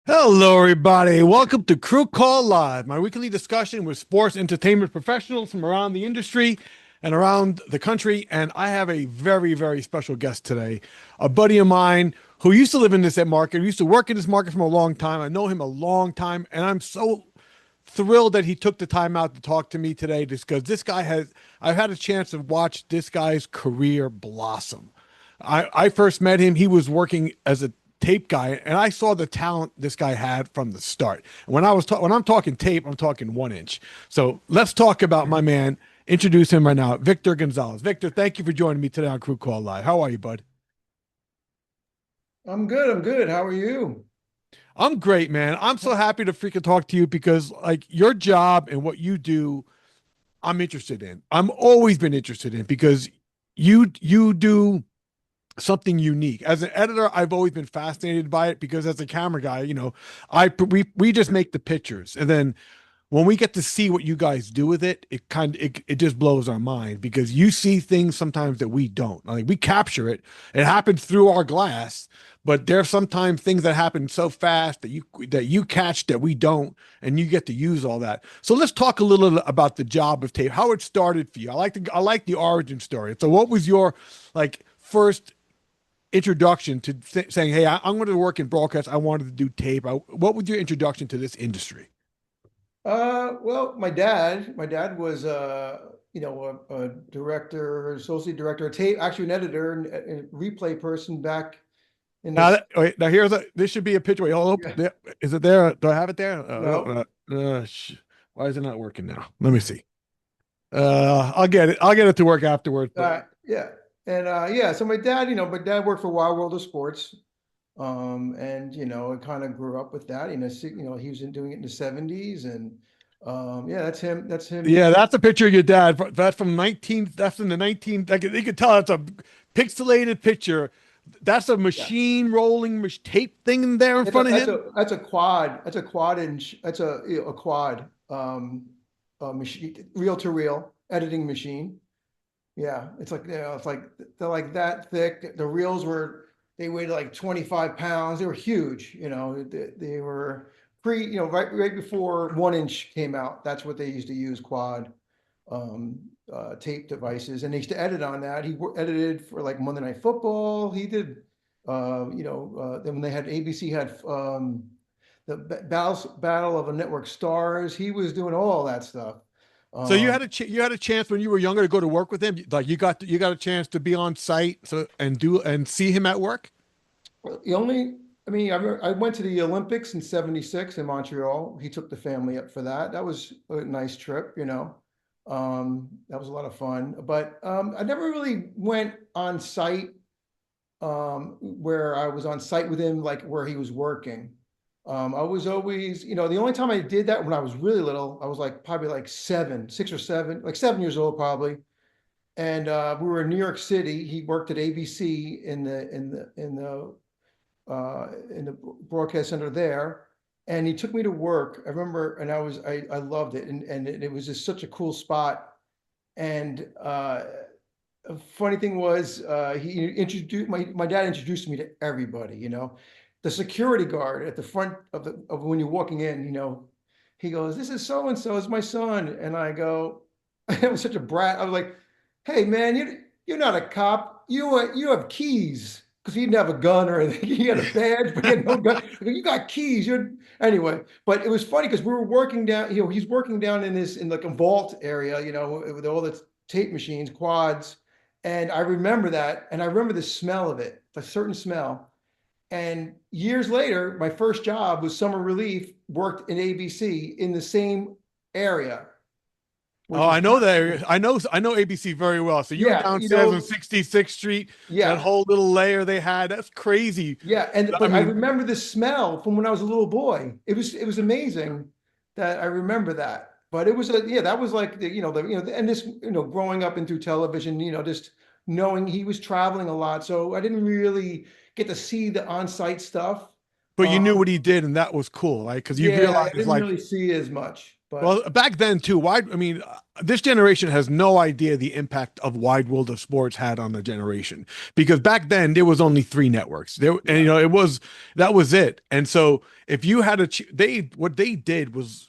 Hello, everybody. Welcome to Crew Call Live, my weekly discussion with sports entertainment professionals from around the industry and around the country. And I have a very, very special guest today, a buddy of mine who used to live in this market, used to work in this market for a long time. I know him a long time, and I'm so thrilled that he took the time out to talk to me today, just because I've had a chance to watch this guy's career blossom. I first met him. He was working as a tape guy, and I saw the talent this guy had from the start. When I'm talking tape, I'm talking 1 inch. So let's talk about my man. Introduce him right now, Victor Gonzalez. Victor, thank you for joining me today on Crew Call Live. How are you, bud? I'm good. I'm good. How are you? I'm great, man. I'm so happy to freaking talk to you because like your job and what you do, I'm interested in. I'm always been interested in because you do something unique. As an editor, I've always been fascinated by it because as a camera guy, we just make the pictures, and then when we get to see what you guys do with it, it just blows our mind because you see things sometimes that we don't. Like we capture it, it happens through our glass, but there's sometimes things that happen so fast that you catch that we don't, and you get to use all that. So let's talk a little about the job of tape, how it started for you. I like the origin story. So what was your like first introduction to saying, "Hey, I'm going to work in broadcast. I wanted to do tape." What was your introduction to this industry? Well, my dad was, a director, associate director, tape, actually an editor and replay person back in Now, this. wait, now this should be a picture. Wait, hold up. Yeah. Is it there? Do I have it there? No. Why is it not working now? Let me see. I'll get it. I'll get it to work afterwards. But Yeah. And yeah, so my dad worked for Wild World of Sports. And I kind of grew up with that. He was doing it in the 70s, and yeah, that's him. That's him. yeah, that's a picture of your dad. That's from 19. That's in the 19. Like you can tell it's a pixelated picture. That's a Yeah. machine rolling tape thing there in It's a, front of that's him. a that's a quad. That's a quad inch. That's a quad machine, reel to reel editing machine. Yeah, it's like they're like that thick. The reels they weighed like 25 pounds. They were huge. They were right before 1 inch came out. That's what they used to use quad tape devices, and they used to edit on that. Edited for like Monday Night Football. He did, then when they had ABC had the Battle of the Network Stars. He was doing all that stuff. So Um, you had a chance when you were younger to go to work with him. Like you got a chance to be on site and see him at work. the only, I mean, I went to the Olympics in '76 in Montreal. He took the family up for that. That was a nice trip. That was a lot of fun. But I never really went on site where I was on site with him, like where he was working. I was always, the only time I did that when I was really little, I was like probably like 6 or 7, like 7 years old probably. And we were in New York City. He worked at ABC in the broadcast center there, and he took me to work. I remember, and I loved it, and it was just such a cool spot. And a funny thing was, he introduced my dad introduced me to everybody. The security guard at the front of when you're walking in. He goes, "This is so and so. It's my son." And I go, I was such a brat. I was like, "Hey man, you're not a cop. You have keys." Because he didn't have a gun or anything. He had a badge, but he had no gun. I go, "You got keys." You're anyway. But it was funny because we were working down. He's working down in like a vault area. With all the tape machines, quads, and I remember that, and I remember the smell of it, a certain smell. And years later, my first job was summer relief. Worked in ABC in the same area, Oh, which was I know kind that of area. cool. I know ABC very well. So you were Yeah, downstairs on 66th Street, that yeah. whole little layer they had. That's crazy. Yeah, I but I mean, remember the smell from when I was a little boy. It was amazing that I remember that. But it was that was like and this growing up and through television, just knowing he was traveling a lot, so I didn't really get to see the on-site stuff. but you knew what he did, and that was cool, right? Because you Yeah, I realize didn't like really see as much. But Well, back then too, wide. I mean, this generation has no idea the impact of Wide World of Sports had on the generation because back then there was only three networks. There, and yeah, it was that was it. And so if you had they what they did was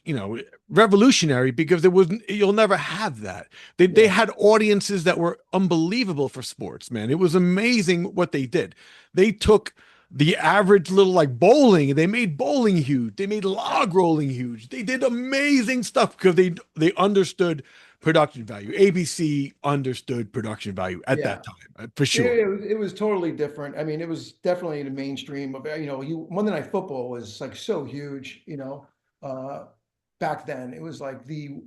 revolutionary because there was you'll never have that. They yeah, had audiences that were unbelievable for sports, man. It was amazing what they did. They took the average little like bowling. They made bowling huge. They made log rolling huge. They did amazing stuff because they understood production value. ABC understood production value at yeah. that time, for sure. It was totally different. I mean, it was definitely in the mainstream of, you Monday Night Football was like so huge, uh, back then. It was like the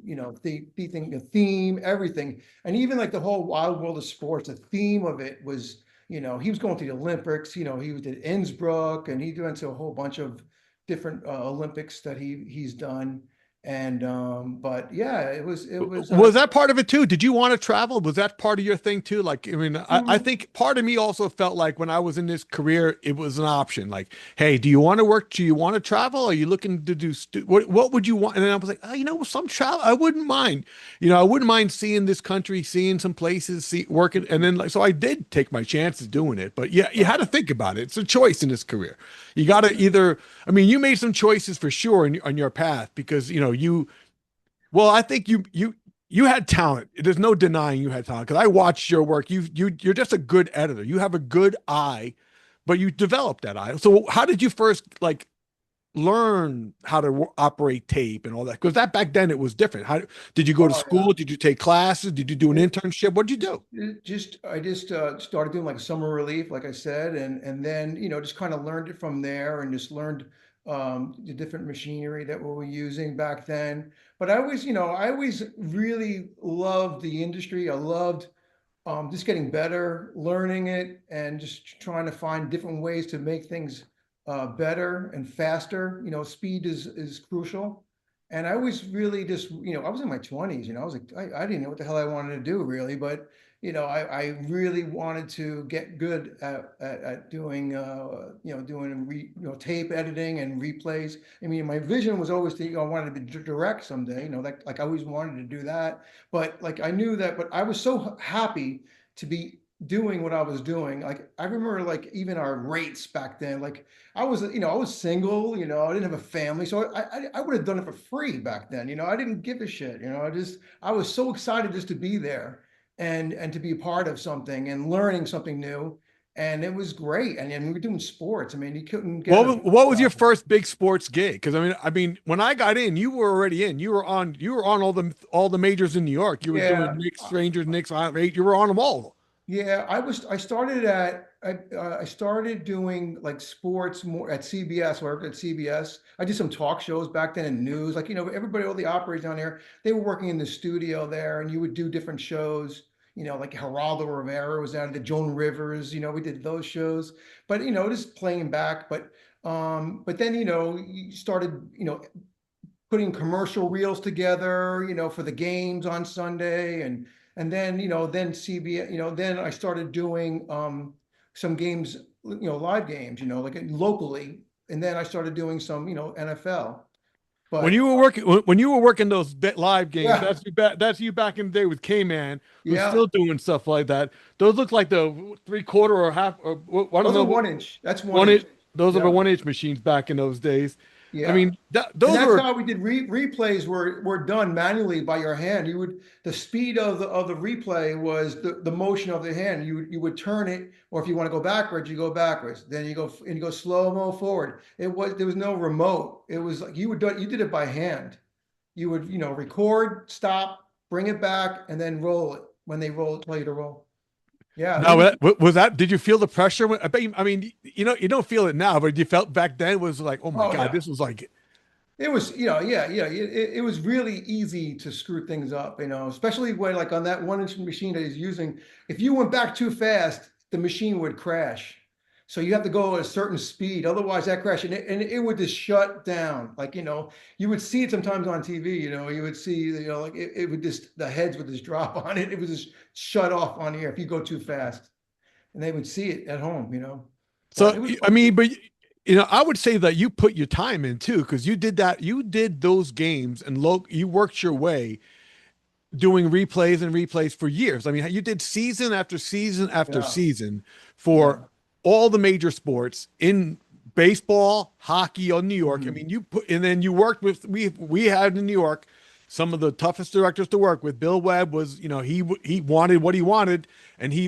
thing, the theme, everything. And even like the whole wild world of sports, the theme of it was, he was going to the Olympics, he was at Innsbruck and he went to a whole bunch of different Olympics that he's done. And but yeah, it was Was that part of it too? Did you want to travel? Was that part of your thing too? Like, I mean, I mm, think part of me also felt like when I was in this career, it was an option. Like, hey, do you want to work? Do you want to travel? Are you looking to do what would you want? And then I was like, oh, some travel, I wouldn't mind. I wouldn't mind seeing this country, seeing some places, see working. And then like, so I did take my chances doing it. But yeah, you had to think about it. It's a choice in this career. You got to either, I mean, you made some choices for sure on your path because, well, I think you had talent. There's no denying you had talent because I watched your work. You're just a good editor. You have a good eye, but you developed that eye. So how did you first like learn how to operate tape and all that? Because that back then it was different. How did you go to oh yeah. school? Did you take classes? Did you do an internship? What did you do? I just started doing like summer relief, like I said, and then just kind of learned it from there, and just learned the different machinery that we were using back then. But I always really loved the industry. I loved just getting better, learning it, and just trying to find different ways to make things better and faster. Speed is crucial. And I was really just, I was in my 20s, I was like, I didn't know what the hell I wanted to do really, but I really wanted to get good at doing, doing tape editing and replays. I mean, my vision was always to, I wanted to be direct someday, like I always wanted to do that. But like I knew that, but I was so happy to be doing what I was doing. Like I remember like even our rates back then, like I was single, I didn't have a family. So I would have done it for free back then. I didn't give a shit, I was so excited just to be there and to be a part of something and learning something new. And it was great. And we were doing sports. I mean, you couldn't get a What was your job. first big sports gig? Because I mean, when I got in, you were already in. You were on all the majors in New York. You were doing Yeah. Knicks, Rangers, Knicks, you were on them all. Yeah, I started doing like sports more at CBS, worked at CBS. I did some talk shows back then in news. Like, everybody, all the operators down there, they were working in the studio there, and you would do different shows, like Geraldo Rivera was out of the Joan Rivers, we did those shows. But just playing back. But then, you started, putting commercial reels together, for the games on Sunday, and then then CBS, then I started doing some games, live games, like locally, and then I started doing some, NFL. When But you were working when you were working those live games, yeah, that's you back in the day with K-Man, who's yeah, still doing stuff like that. Those look like the 3/4 or half, or I don't those are know, 1 inch. That's one one inch. inch. Those are the Yeah. 1 inch machines back in those days. I Yeah. mean, And those that's were how we did replays were done manually by your hand. The speed of the replay was the motion of the hand. You would turn it, or if you want to go backwards, you go backwards. Then you go slow-mo forward. There was no remote. It was like you did it by hand. You would, record, stop, bring it back, and then roll it when they tell you to roll. Yeah, it now was. was that. Did you feel the pressure? I bet I mean, you don't feel it now, but you felt back then was like, oh my Oh God, yeah. this was like. It was, yeah. It was really easy to screw things up, especially when like on that 1 inch machine that he's using. If you went back too fast, the machine would crash. So you have to go at a certain speed, otherwise that crash, and it would just shut down. Like, you would see it sometimes on TV. You would see, like it would just the heads would just drop on it. It would just shut off on here if you go too fast, and they would see it at home. But So it was I fun. mean, but I would say that you put your time in too, because you did those games and you worked your way doing replays and replays for years. I mean, you did season after season after Yeah, season for yeah. all the major sports in baseball, hockey, or New York. I Mhm. mean, and then you worked with we had in New York some of the toughest directors to work with. Bill Webb was, he wanted what he wanted,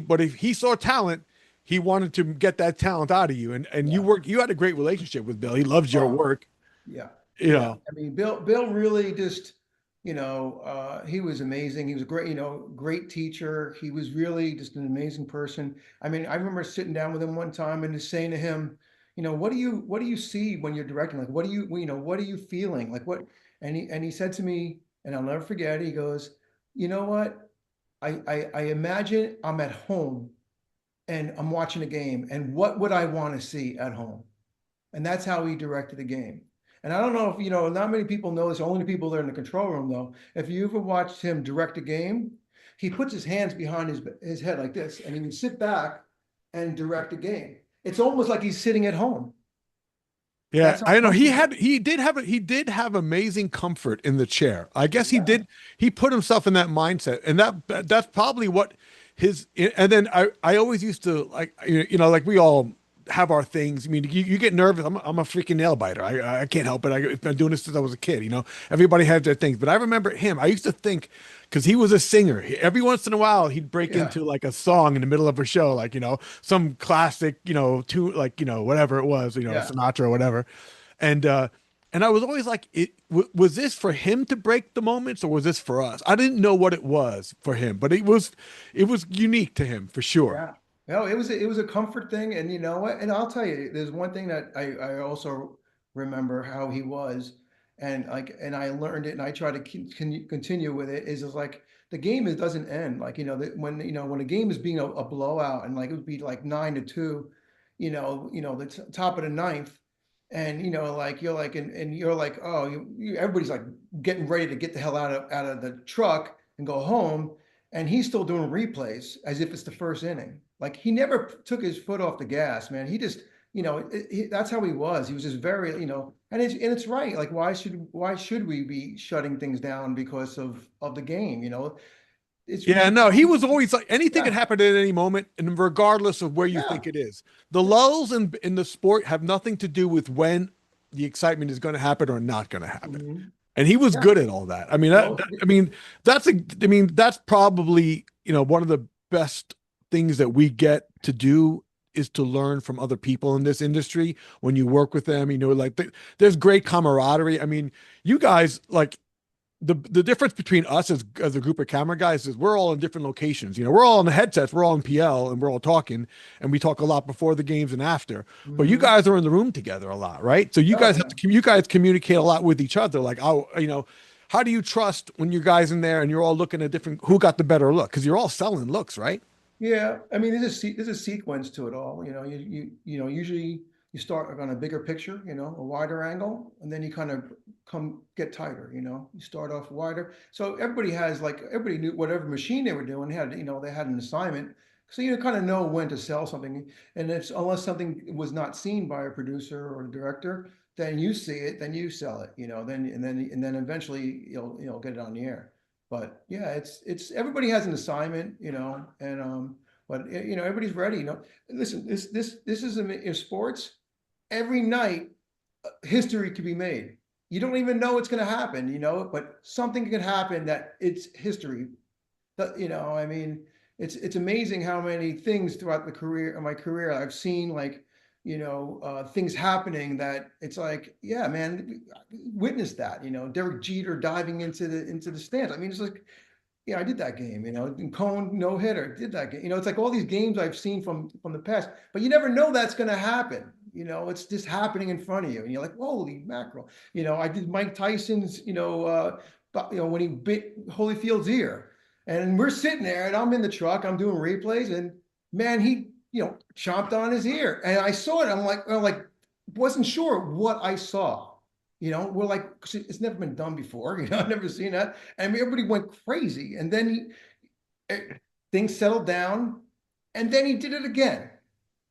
but if he saw talent, he wanted to get that talent out of you. And Yeah. you had a great relationship with Bill. He loves your Oh, work, yeah. you Yeah. know. I mean, Bill really just, he was amazing. He was a great, great teacher. He was really just an amazing person. I mean, I remember sitting down with him one time and just saying to him, what do you see when you're directing? Like, what are you feeling? Like what? And he said to me, and I'll never forget, he goes, you know what? I imagine I'm at home and I'm watching a game, and what would I want to see at home? And that's how he directed the game. And I don't know if, not many people know this, only people that are in the control room though. If you ever watched him direct a game, he puts his hands behind his head like this, and he can sit back and direct a game. It's almost like he's sitting at home. Yeah, That's how I know comfortable. he did have amazing comfort in the chair. I guess Yeah. he put himself in that mindset, and that's probably what and then I always used to like, like we all have our things. I mean, you get nervous. I'm a freaking nail biter. I can't help it. I've been doing this since I was a kid. Everybody has their things, but I remember him. I used to think, because he was a singer. Every once in a while, he'd break Yeah. into like a song in the middle of a show, like, some classic, tune, like, whatever it was, Yeah. Sinatra or whatever. And and I was always like, was this for him to break the moments, or was this for us? I didn't know what it was for him, but it was unique to him for sure. Yeah. No, it was a comfort thing, and you know what? And I'll tell you, there's one thing that I also remember how he was, and I learned it, and I try to continue with it. Is like the game doesn't end. Like when a game is being a blowout, and like it would be like 9-2, the top of the ninth, and like you're like and you're like, oh, everybody's like getting ready to get the hell out of the truck and go home, and he's still doing replays as if it's the first inning. Like he never took his foot off the gas, man. He just, that's how he was. He was just very, and it's right. Like why should we be shutting things down because of the game? We Yeah, should no, he probably, was always like, anything could yeah, happen at any moment, and regardless of where you yeah, think it is. The lulls in the sport have nothing to do with when the excitement is going to happen or not going to happen. mhm, And he was yeah. good at all that. I mean, No, that's probably, one of the best things that we get to do is to learn from other people in this industry. When you work with them, like there's great camaraderie. I mean, you guys, like, the difference between us as a group of camera guys is we're all in different locations. We're all on the headsets, we're all in PL, and we're all talking, and we talk a lot before the games and after. But you mhm. guys are in the room together a lot, right? So Oh yeah. you guys communicate a lot with each other. Like, how do you trust when you guys in there and you're all looking at different, who got the better look? Because you're all selling looks, right? Yeah, I mean, there's a sequence to it all. Usually you start on a bigger picture, a wider angle, and then you kind of come get tighter. You start off wider. So everybody knew whatever machine they were doing they had an assignment. So you kind of know when to sell something, and it's unless something was not seen by a producer or a director, then you see it, then you sell it. Then eventually you'll get it on the air. But yeah, it's everybody has an assignment, and but everybody's ready. Listen, this is in sports. Every night, history could be made. You don't even know what's going to happen, but something could happen that it's history. I mean, it's amazing how many things throughout my career, I've seen like, things happening that it's like, yeah, man, witness that. Derek Jeter diving into the stands. I mean, it's like, yeah, I did that game, and Cone no hitter did that game. It's like all these games I've seen from the past, but you never know that's going to happen. It's just happening in front of you, and you're like, holy mackerel. I did Mike Tyson's, when he bit Holyfield's ear, and we're sitting there, and I'm in the truck, I'm doing replays, and man, he, chomped on his ear, and I saw it. I'm like, wasn't sure what I saw. We're like, it's never been done before. I've never seen that. And everybody went crazy. And then things settled down. And then he did it again.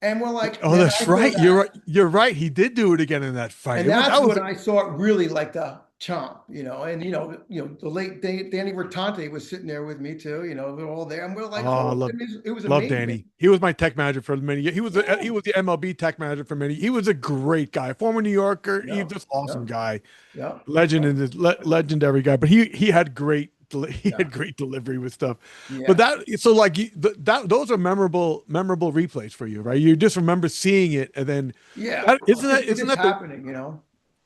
And we're like, Oh, then that's I saw right. You're right. that. You're right. He did do it again in that fight. And It was that's that was when I saw it really like the chomp, and the late Danny Bertante was sitting there with me too, they're all there, and we're like, oh, I oh, love it was love amazing. Danny. He was my tech manager for many years. He Yeah, was the MLB tech manager for many. He was a great guy, former New Yorker. He's yeah, just yeah, awesome guy, yeah, legend yeah, and legendary guy. But he had he yeah, had great delivery with stuff. But yeah, that so like that those are memorable replays for you, right? You just remember seeing it, and then yeah. that isn't that It's isn't just that the happening.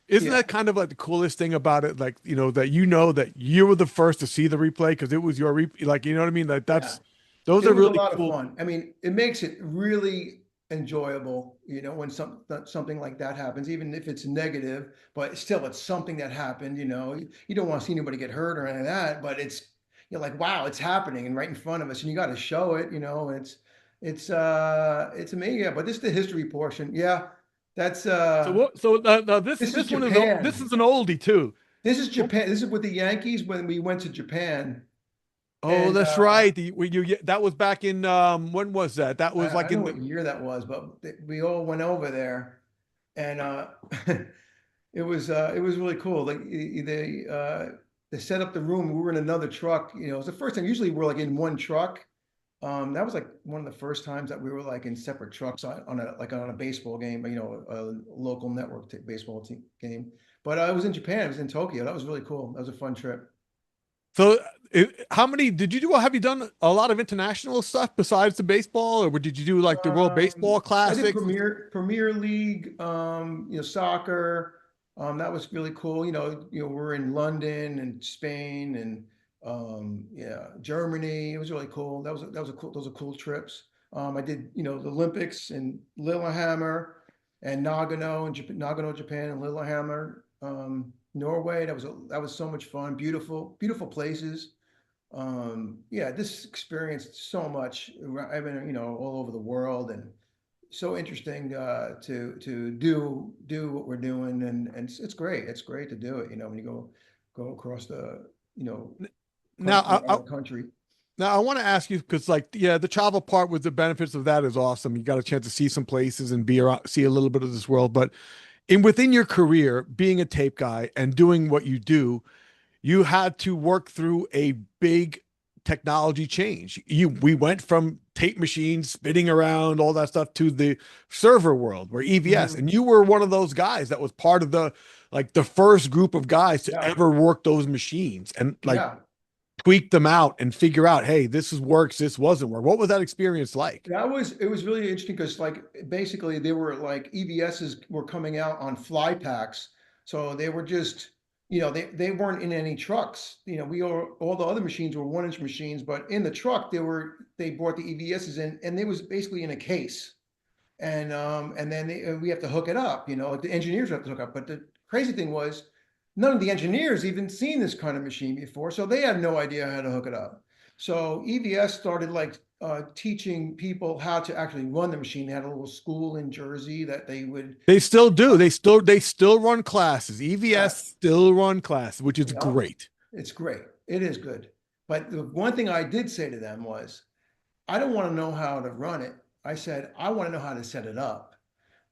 isn't Yeah, that kind of like the coolest thing about it? Like, that that you were the first to see the replay because it was your like, you know what I mean? Like yeah. those It are was a really lot of cool. fun. I mean, it makes it really enjoyable, when something like that happens, even if it's negative, but still it's something that happened, you don't want to see anybody get hurt or any of that, but you're like, wow, it's happening and right in front of us and you got to show it, it's amazing. Yeah, but this is the history portion. Yeah, that's So what? So this this is this one is this Japan. is an oldie too. This is Japan. This is with the Yankees when we went to Japan. Oh, And that's right. That was back in when was that? That was I like don't know in the what year that was, but we all went over there, and it was really cool. Like they set up the room. We were in another truck. It was the first time. Usually we're like in one truck. That was like one of the first times that we were like in separate trucks on a baseball game. A local network baseball team game. But I was in Japan. I was in Tokyo. That was really cool. That was a fun trip. so how many did you do? Have you done a lot of international stuff besides the baseball, or did you do like the World Baseball I did Classics? Premier League, soccer. That was really cool. We're in London and Spain and yeah, Germany. It was really cool. That was a cool. Those are cool trips. I did the Olympics in Lillehammer and Nagano, Japan, and Lillehammer, Norway. That was so much fun. Beautiful, beautiful places. Yeah, this experienced so much. I've been, all over the world, and so interesting to do what we're doing, and it's great. It's great to do it. When you go across the Now, our country. now I want to ask you because, like, yeah, the travel part with the benefits of that is awesome. You got a chance to see some places and be around, see a little bit of this world. But within your career, being a tape guy and doing what you do, you had to work through a big technology change. We went from tape machines spinning around all that stuff to the server world where EVS, Mhm. and you were one of those guys that was part of the first group of guys to Yeah, ever work those machines and like yeah. tweak them out and figure out, hey, this is works, this wasn't work. What was that experience like? It was really interesting because like basically they were like EVSs were coming out on fly packs. So they were just, they weren't in any trucks. All the other machines were 1-inch machines, but in the truck they brought the EVSs in and they was basically in a case. And then we have to hook it up, like the engineers have to hook up. But the crazy thing was none of the engineers even seen this kind of machine before, so they had no idea how to hook it up. So EVS started like teaching people how to actually run the machine. They had a little school in Jersey that they would. They still do. They still run classes. EVS Yes, still run classes, which is yeah, great. it's great. It is good. But the one thing I did say to them was, I don't want to know how to run it. I said, I want to know how to set it up.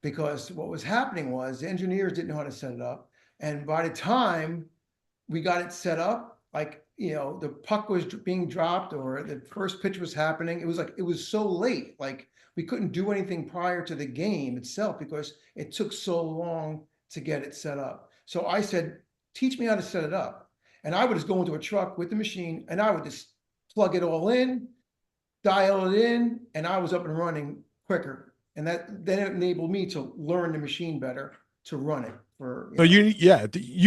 Because what was happening was the engineers didn't know how to set it up. And by the time we got it set up, like, the puck was being dropped or the first pitch was happening, it was so late. Like we couldn't do anything prior to the game itself because it took so long to get it set up. So I said, teach me how to set it up. And I would just go into a truck with the machine and I would just plug it all in, dial it in, and I was up and running quicker. And that then it enabled me to learn the machine better to run it for, So you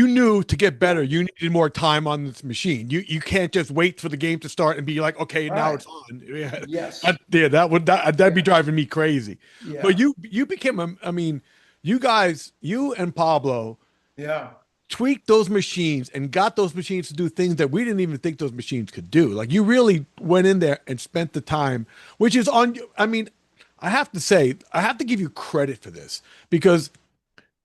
knew to get yeah, better, you needed more time on this machine. You can't just wait for the game to start and be like, okay, all now right. it's on. Yeah, Yes. that'd be Yeah. driving me crazy. But Yeah. you became I mean, you guys, you and Pablo Yeah. tweaked those machines and got those machines to do things that we didn't even think those machines could do. Like you really went in there and spent the time, which is on. I mean, I have to say, I have to give you credit for this because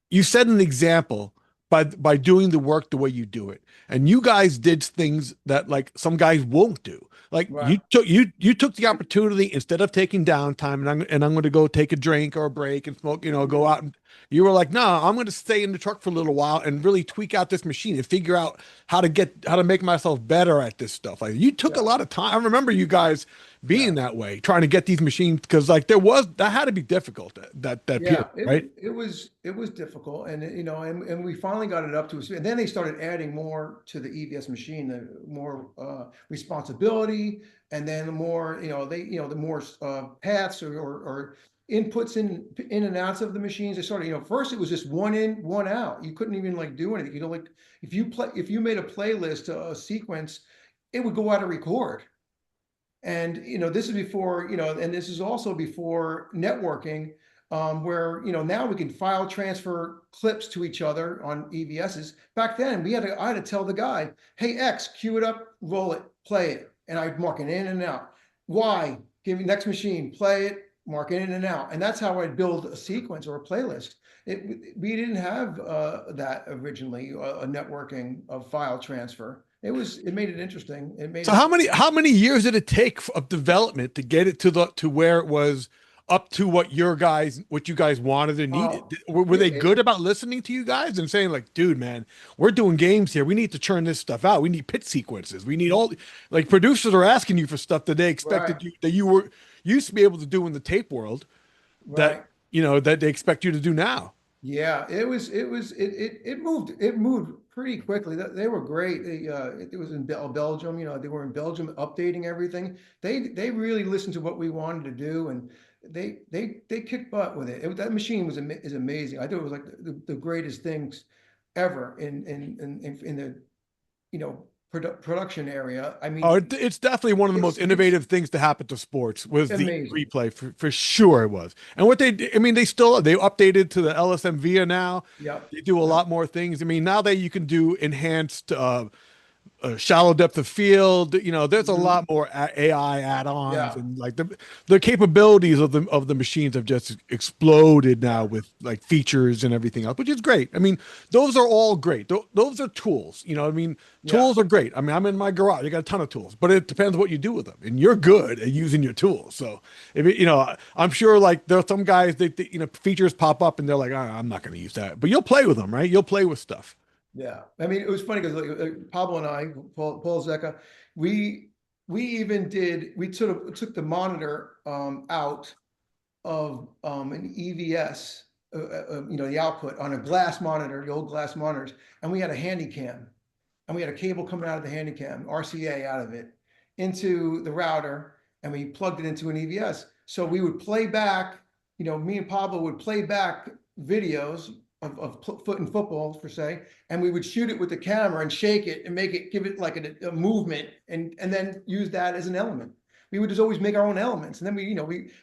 you set an example by doing the work the way you do it. And you guys did things that like some guys won't do. Like Right. you took the opportunity instead of taking downtime and I'm going to go take a drink or a break and smoke, go out, and you were like, no, I'm going to stay in the truck for a little while and really tweak out this machine and figure out how to make myself better at this stuff. Like you took a Yeah. lot of time. I remember you guys Yeah. being that way, trying to get these machines because like that had to be difficult that period, Yeah, right? it was difficult, and and we finally got it up to us. And then they started adding more to the EVS machine, the more responsibility, and then the more the more paths or inputs in and outs of the machines. They started, first it was just one in, one out. You couldn't even like do anything. Like if you made a playlist, a sequence, it would go out of record. And this is before, and this is also before networking, where now we can file transfer clips to each other on EVSs. Back then, I had to tell the guy, "Hey X, cue it up, roll it, play it," and I'd mark it in and out. Y, give me next machine, play it, mark it in and out, and that's how I'd build a sequence or a playlist. We didn't have that originally, a networking of file transfer. It made it interesting. It made So it. how many years did it take of development to get it to where it was up to what you guys wanted and needed? Oh, Were they good about listening to you guys and saying like, dude, man, we're doing games here. We need to churn this stuff out. We need pitch sequences. We need all like producers are asking you for stuff that they right, expected you that you were used to be able to do in the tape world that right. that they expect you to do now. Yeah, it moved pretty quickly. They were great. It was in Belgium. They were in Belgium updating everything. They really listened to what we wanted to do, and they kicked butt with it. That machine is amazing. I thought it was like the greatest things ever in the production area. I Oh, mean, it's definitely one of the most it's innovative things to happen to sports was the amazing. replay for sure it was. And I mean, they updated to the LSM now. Yep. They do a Yep. lot more things. I mean, now that you can do enhanced shallow depth of field. There's a Mhm. lot more AI add-ons Yeah. and like the capabilities of the machines have just exploded now Yeah. with like features and everything else, which is great. I mean, those are all great. Those are tools. I mean, Yeah. tools are great. I mean, I'm in my garage. I got a ton of tools, but it depends what you do with them. And you're good at using your tools. So if I'm sure like there are some guys features pop up and they're like, I'm not going to use that, but you'll play with them, right? You'll play with stuff. Yeah, I mean, it was funny because Pablo and I, Paul Zecca, we we took the monitor out of an EVS, the output on a glass monitor, the old glass monitors, and we had a handy cam, and we had a cable coming out of the handy cam, RCA out of it, into the router, and we plugged it into an EVS. So we would play back, me and Pablo would play back videos of foot and football, per se, and we would shoot it with the camera and shake it and give it like a movement, and then use that as an element. We would just always make our own elements, and then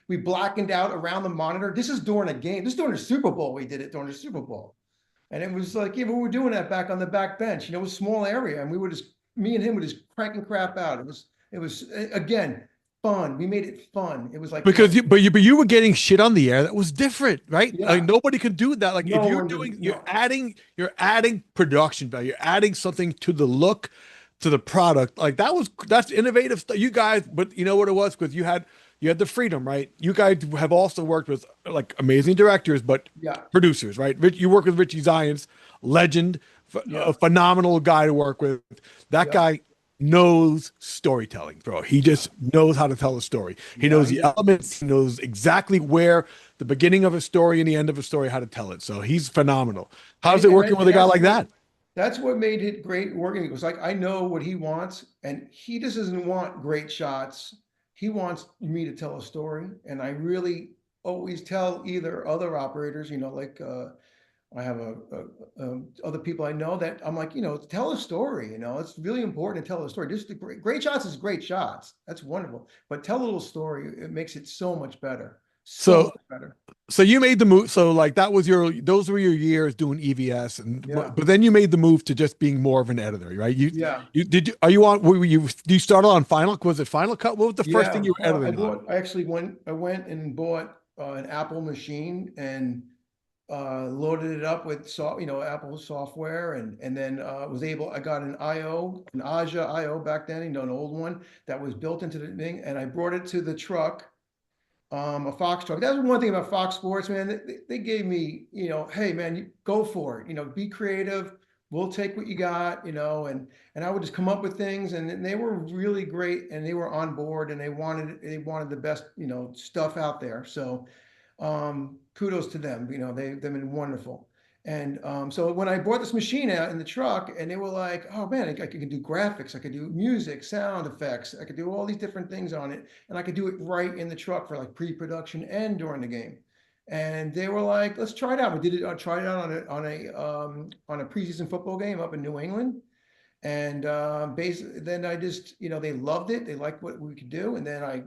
we blackened out around the monitor. This is during a game. This is during the Super Bowl. We did it during the Super Bowl, and it was like, yeah, we were doing that back on the back bench. It was a small area, and me and him were just cranking crap out. It was again fun. We made it fun. It was like, Because you were getting shit on the air that was different, right? Like yeah, nobody could do that. Like if no you're one doing, did, no, you're adding production value, you're adding something to the look, to the product. Like that's innovative stuff. You guys, but you know what it was? Because you had the freedom, right? You guys have also worked with like amazing directors, but yeah, producers, right? You work with Richie Zions, legend, a yeah, phenomenal guy to work with. That yeah, guy knows storytelling, bro. He yeah, just knows how to tell a story. He yeah. knows He the did. elements. He knows exactly where the beginning of a story and the end of a story, how to tell it. So he's phenomenal. How's it working with And a guy like that? that's what made it great working. It was like, I know what he wants, and he just doesn't want great shots. He wants me to tell a story, and I really always tell either other operators, like I have other people I know that I'm like, tell a story. It's really important to tell a story. Just the great shots is great shots. That's wonderful, but tell a little story. It makes it so much better, so So much better. so you made the move. So like those were your years doing EVS, and Yeah, but then you made the move to just being more of an editor, right? yeah. Are you on? Were you do you start on Final? Was it Final Cut? What was the first thing Yeah, you were editing on? I actually went and bought an Apple machine, and loaded it up with Apple software, and then I got an Aja IO back then, an old one that was built into the thing, and I brought it to the truck, a Fox truck. That was one thing about Fox Sports, man. They gave me, hey man, you go for it, be creative. We'll take what you got, and I would just come up with things, and they were really great, and they were on board, and they wanted the best, stuff out there. So kudos to them. They've been wonderful. And so when I brought this machine out in the truck, and they were like, oh man, I can do graphics, I could do music, sound effects, I could do all these different things on it, and I could do it right in the truck for like pre-production and during the game. And they were like, let's try it out. We did it. I tried it out on a preseason football game up in New England. And basically, then I just, they loved it. They liked what we could do. And then I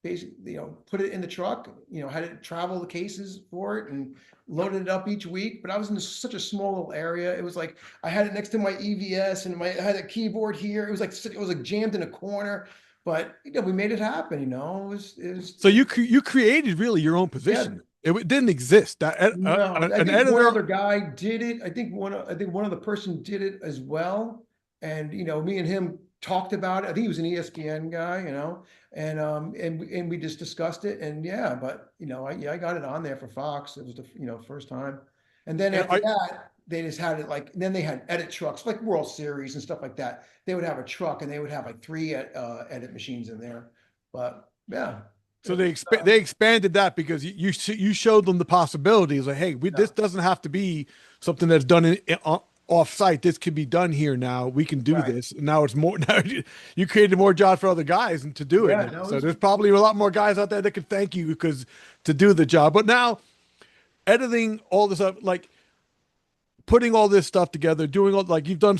basically, put it in the truck, had to travel the cases for it and loaded it up each week. But I was in such a small little area. It was like I had it next to my EVS, and I had a keyboard here. It was like jammed in a corner. But we made it happen. It was. So you created really your own position. Yeah. It didn't exist. No, I An think editor. one other guy did it. I think one of the person did it as well. And me and him talked about it. I think he was an ESPN guy, and we just discussed it. And yeah, but I got it on there for Fox. It was the first time. And then after that, they just had it then they had edit trucks like World Series and stuff like that. They would have a truck, and they would have like 3 edit machines in there. But yeah. So they expanded that because you showed them the possibilities. Like, hey, this doesn't have to be something that's done off site. This could be done here now. We can do this. And now it's more. Now you created more jobs for other guys and to do it. So there's probably a lot more guys out there that could thank you because to do the job. But now editing all this up, like putting all this stuff together, doing all you've done.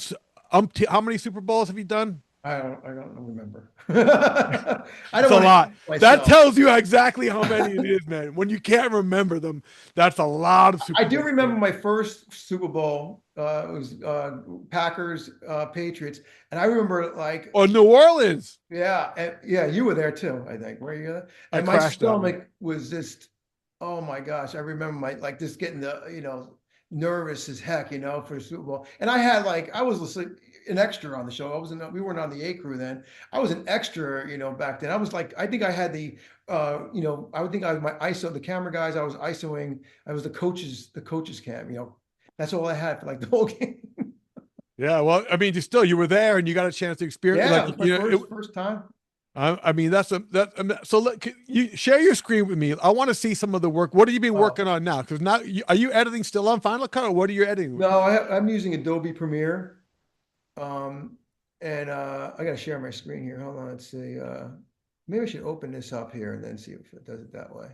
How many Super Bowls have you done? I don't remember. That's a lot. That tells you exactly how many it is, man. When you can't remember them, that's a lot of Super Bowls. I do remember my first Super Bowl. It was Packers, Patriots, and I remember New Orleans. Yeah, yeah, you were there too. I think. Were you there? And my stomach was just, oh my gosh! I remember just getting nervous as heck, for the Super Bowl. And I had I was listening. An extra on the show. We weren't on the A crew then. I was an extra, back then. I was I think I had the, I think I was my ISO, the camera guys. I was ISOing. I was the coach's cam. That's all I had for the whole game. Yeah, well, I mean, you were there and you got a chance to experience. Yeah, first time. I mean, so you share your screen with me. I want to see some of the work. What have you been working on now? Because now, are you editing still on Final Cut, or what are you editing? No, I'm using Adobe Premiere. And I gotta share my screen here. Hold on, let's see. Maybe I should open this up here and then see if it does it that way.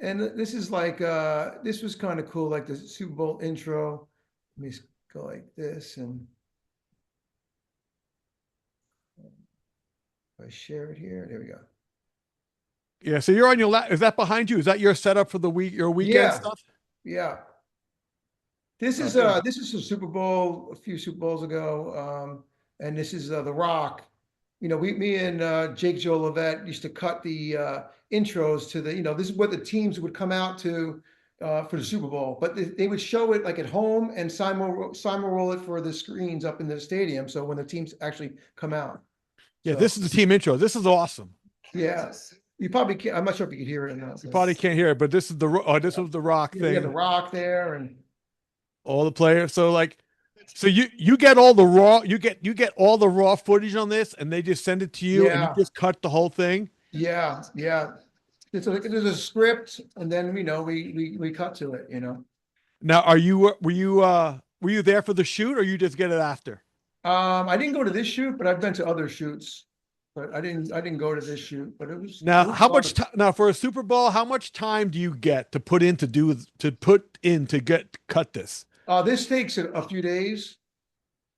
And this is this was kind of cool, like the Super Bowl intro. Let me go like this, and if I share it here, there we go. Yeah, so you're on your lap. Is that behind you? Is that your setup for the your weekend stuff? Yeah. This is a Super Bowl a few Super Bowls ago, and this is The Rock. Me and Jake Jolivet used to cut the intros to the. This is what the teams would come out to for the Super Bowl, but they would show it at home and simul roll it for the screens up in the stadium. So when the teams actually come out. Yeah, this is the team intro. This is awesome. Yeah. You probably can't. I'm not sure if you can hear it or not. You probably can't hear it, but this is this was The Rock thing. Yeah, The Rock there and. All the players. So you get all the raw, you get all the raw footage on this, and they just send it to you, and you just cut the whole thing. Yeah. There's a script, and then we cut to it. Now, were you there for the shoot, or you just get it after? I didn't go to this shoot, but I've been to other shoots. But I didn't go to this shoot. But it was how much time now for a Super Bowl? How much time do you get to put in to cut this? This takes a few days,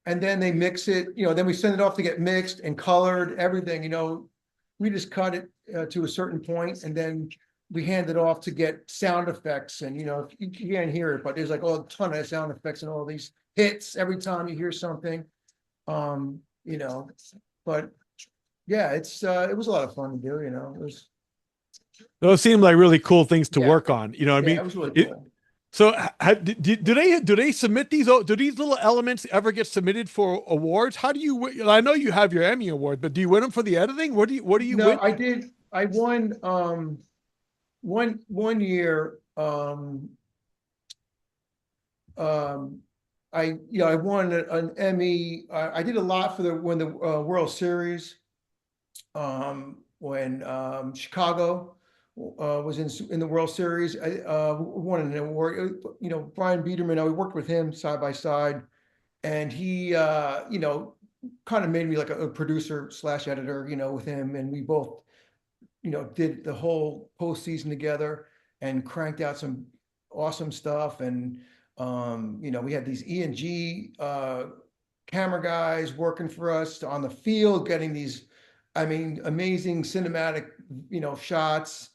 and then they mix it. Then we send it off to get mixed and colored. Everything. We just cut it to a certain point, and then we hand it off to get sound effects. And you can't hear it, but there's a ton of sound effects and all these hits every time you hear something. But yeah, it was a lot of fun to do. It was Those seem like really cool things to Yeah, work on. You know what I yeah, mean? it was really It, cool. so do they submit these? Do these little elements ever get submitted for awards? How do you? I know you have your Emmy award, but do you win them for the editing? What do you No, win? I did. I won one year. Um, I won an Emmy. I did a lot for the when the World Series. When Chicago was in the World Series, I won an award. Brian Biederman. I worked with him side by side, and he kind of made me like a producer slash editor. With him, and we both did the whole postseason together and cranked out some awesome stuff. And we had these E&G camera guys working for us on the field, getting these, I mean, amazing cinematic, shots.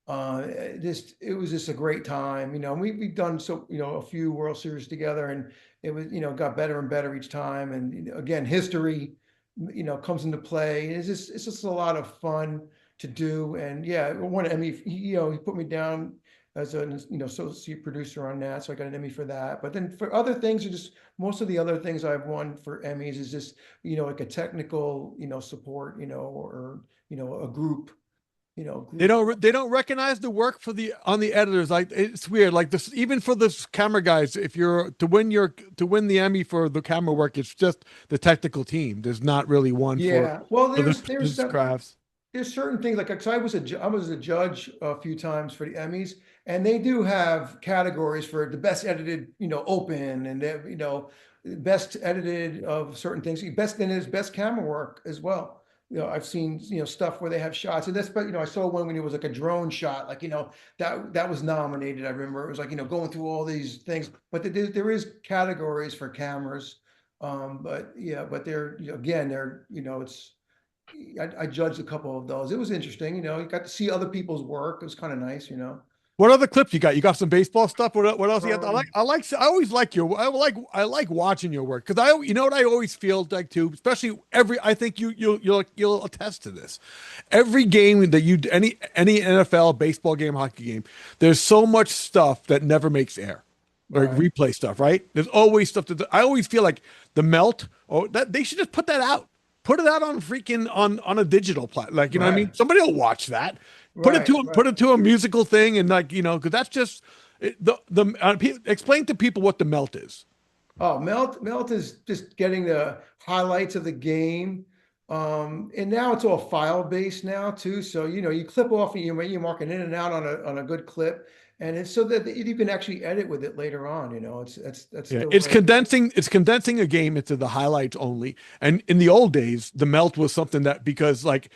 It was just a great time. We've done a few World Series together, and it was, got better and better each time. And again, history, comes into play. It's just a lot of fun to do. And yeah, one Emmy, he put me down as an associate producer on that, so I got an Emmy for that. But then for other things, are just most of the other things I've won for Emmys is just like a technical support, or a group, They group. don't recognize the work for the on the editors. Like it's weird. Like this, even for the camera guys, if you're to win the Emmy for the camera work, it's just the technical team. There's not really one Yeah, well, for there's this some crafts. there's certain things like, 'cause I was a judge a few times for the Emmys, and they do have categories for the best edited, open, and best edited of certain things. Best then is best camera work as well. I've seen stuff where they have shots, and that's, but I saw one when it was like a drone shot, like that was nominated. I remember it was like going through all these things, but there is categories for cameras. But yeah, but they're again they're it's I judged a couple of those. It was interesting, you got to see other people's work. It was kind of nice. What other clips you got? You got some baseball stuff. What else you got? Um, I always like I like watching your work because you know what I always feel like too, especially I think you'll attest to this. Every game that any NFL, baseball game, hockey game, there's so much stuff that never makes air. Or right, replay stuff, right? There's always stuff I always feel like the melt or that they should just put that out. Put it out on freaking on a digital plat. Like, you know what I right, mean? Somebody will watch that. right, Put right. it to a musical thing and like, because that's just explain to people what the melt is. Oh, Melt is just getting the highlights of the game. And now it's all file based now too. So you clip off and you mark it in and out on a good clip, and it's so that you can actually edit with it later on. That's Yeah, the way. it's condensing a game into the highlights only. And in the old days, the melt was something that because like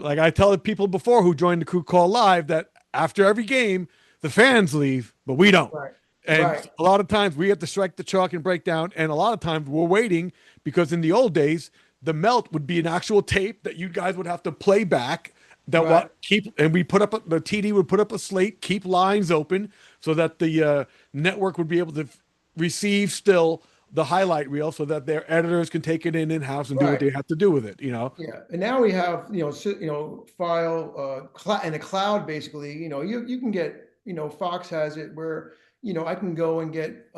I tell people before who joined the crew call live that after every game, the fans leave, but we don't. Right, And right, a lot of times we have to strike the chalk and break down. And a lot of times we're waiting because in the old days, the melt would be an actual tape that you guys would have to play back. That right, what keep and we put up the TD would put up a slate, keep lines open so that the network would be able to receive still the highlight reel so that their editors can take it in house and do what right. they have to do with it. You know, Yeah, and now we have file in a cloud basically. You can get Fox has it where I can go and get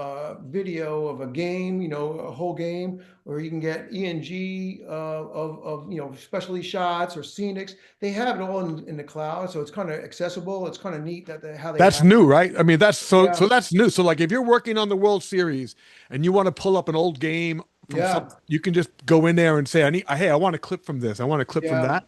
video of a game, a whole game, or you can get ENG of specialty shots or scenics. They have it all in the cloud, so it's kind of accessible. It's kind of neat that how they that's have. new, right? I mean, Yeah, that's new. So like if you're working on the World Series and you want to pull up an old game from some, yeah, you can just go in there and say, hey, I want a clip from this. I want a clip from yeah. that.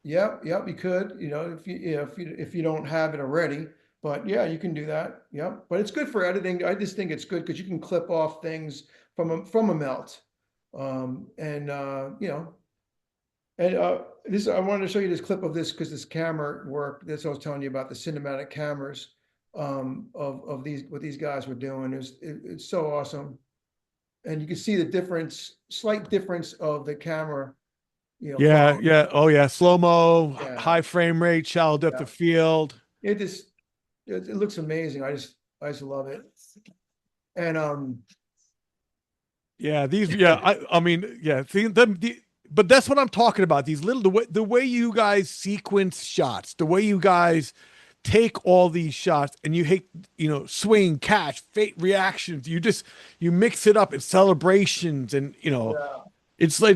Yep, yep, you could, if you don't have it already, but yeah, you can do that. Yep. But it's good for editing. I just think it's good because you can clip off things from a melt. And this I wanted to show you this clip of this because this camera work. That's what I was telling you about the cinematic cameras of these what these guys were doing. It's so awesome. And you can see the difference, slight difference of the camera, Yeah, quality. yeah. Oh yeah. Slow-mo, Yeah, high frame rate, shallow depth yeah. of field. It just it looks amazing. I just love it. And Yeah, these. Yeah, I mean, yeah. See them. but that's what I'm talking about. These little the way you guys sequence shots, the way you guys take all these shots and you hate, swing, catch, fate reactions. You mix it up in celebrations and Yeah. it's I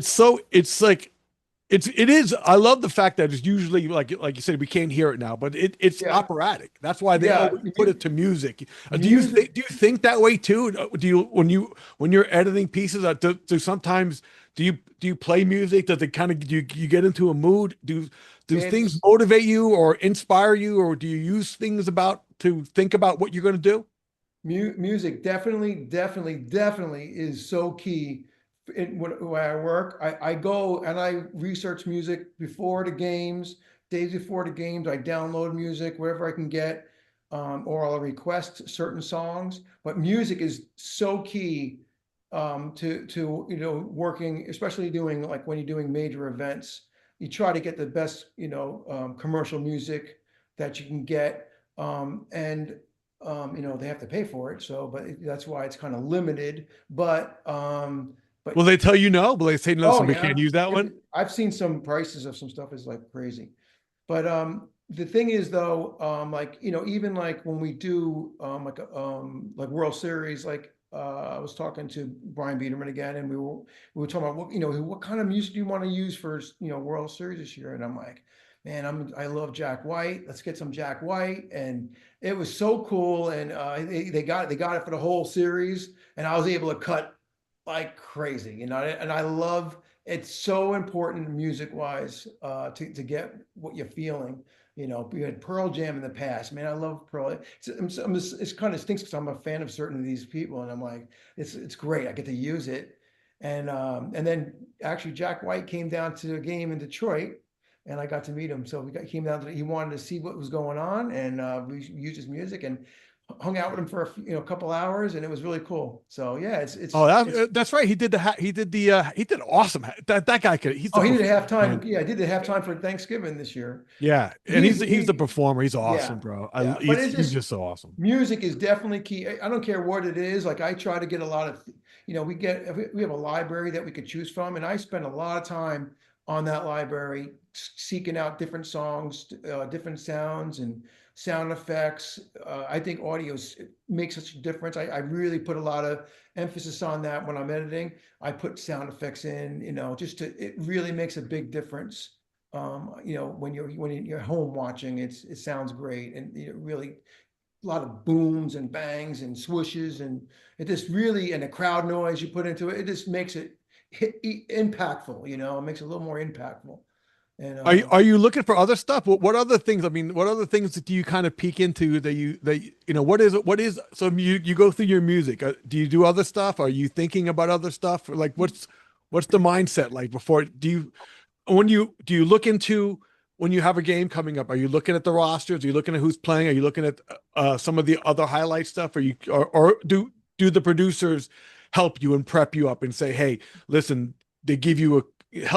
love the fact that it's usually like you said, we can't hear it now, but it's Yeah. operatic. That's why they Yeah. always put it to music. Music. Do you think that way too? Do you when you're editing pieces, do sometimes do you play music? Does it kind of do you get into a mood? Do things It's motivate you or inspire you, or do you use things about to think about what you're going to do? Music definitely is so key when I work. I go and I research music before the games, days before the games. I download music wherever I can get, or I'll request certain songs. But music is so key to working, especially doing like when you're doing major events. You try to get the best commercial music that you can get, and they have to pay for it. So, but that's why it's kind of limited. Will But they tell you no? Will they say no, oh so we can't yeah, use that one? I've seen some prices of some stuff is like crazy. But the thing is though, like even like when we do like World Series, like I was talking to Brian Biederman again, and we were talking about what kind of music do you want to use for World Series this year, and I'm like, man, I love Jack White. Let's get some Jack White, and it was so cool, and they got it for the whole series, and I was able to cut like crazy, and I love it's so important music wise to get what you're feeling. We had Pearl Jam in the past. Man, I love Pearl. It's kind of stinks because I'm a fan of certain of these people, and I'm like, it's great. I get to use it, and then actually Jack White came down to a game in Detroit, and I got to meet him. So came down to he wanted to see what was going on, and we used his music and hung out with him for a couple hours, and it was really cool. So yeah, Oh, it's that's right. He did awesome. That guy he's the oh, he did a performer, man. halftime. Yeah, I did the halftime for Thanksgiving this year. Yeah, and he's the He performer. He's Yeah, awesome, bro. yeah. But it's He's just just so awesome. music is definitely key. I don't care what it is. Like I try to get a lot of, we have a library that we could choose from, and I spend a lot of time on that library seeking out different songs, different sounds and sound effects. I think makes such a difference. I really put a lot of emphasis on that when I'm editing. I put sound effects in, it really makes a big difference. When you're home watching, it sounds great, and really a lot of booms and bangs and swooshes, and it just really, and the crowd noise you put into it, it just makes it impactful. It makes it a little more impactful. And Are you looking for other stuff? What other things? I mean, what other things do you kind of peek into what is it? What is so you go through your music? Do you do other stuff? Are you thinking about other stuff? Or like what's the mindset like before? Do you look into when you have a game coming up? Are you looking at the rosters? Are you looking at who's playing? Are you looking at some of the other highlight stuff? Or do the producers help you and prep you up and say, hey, listen, they give you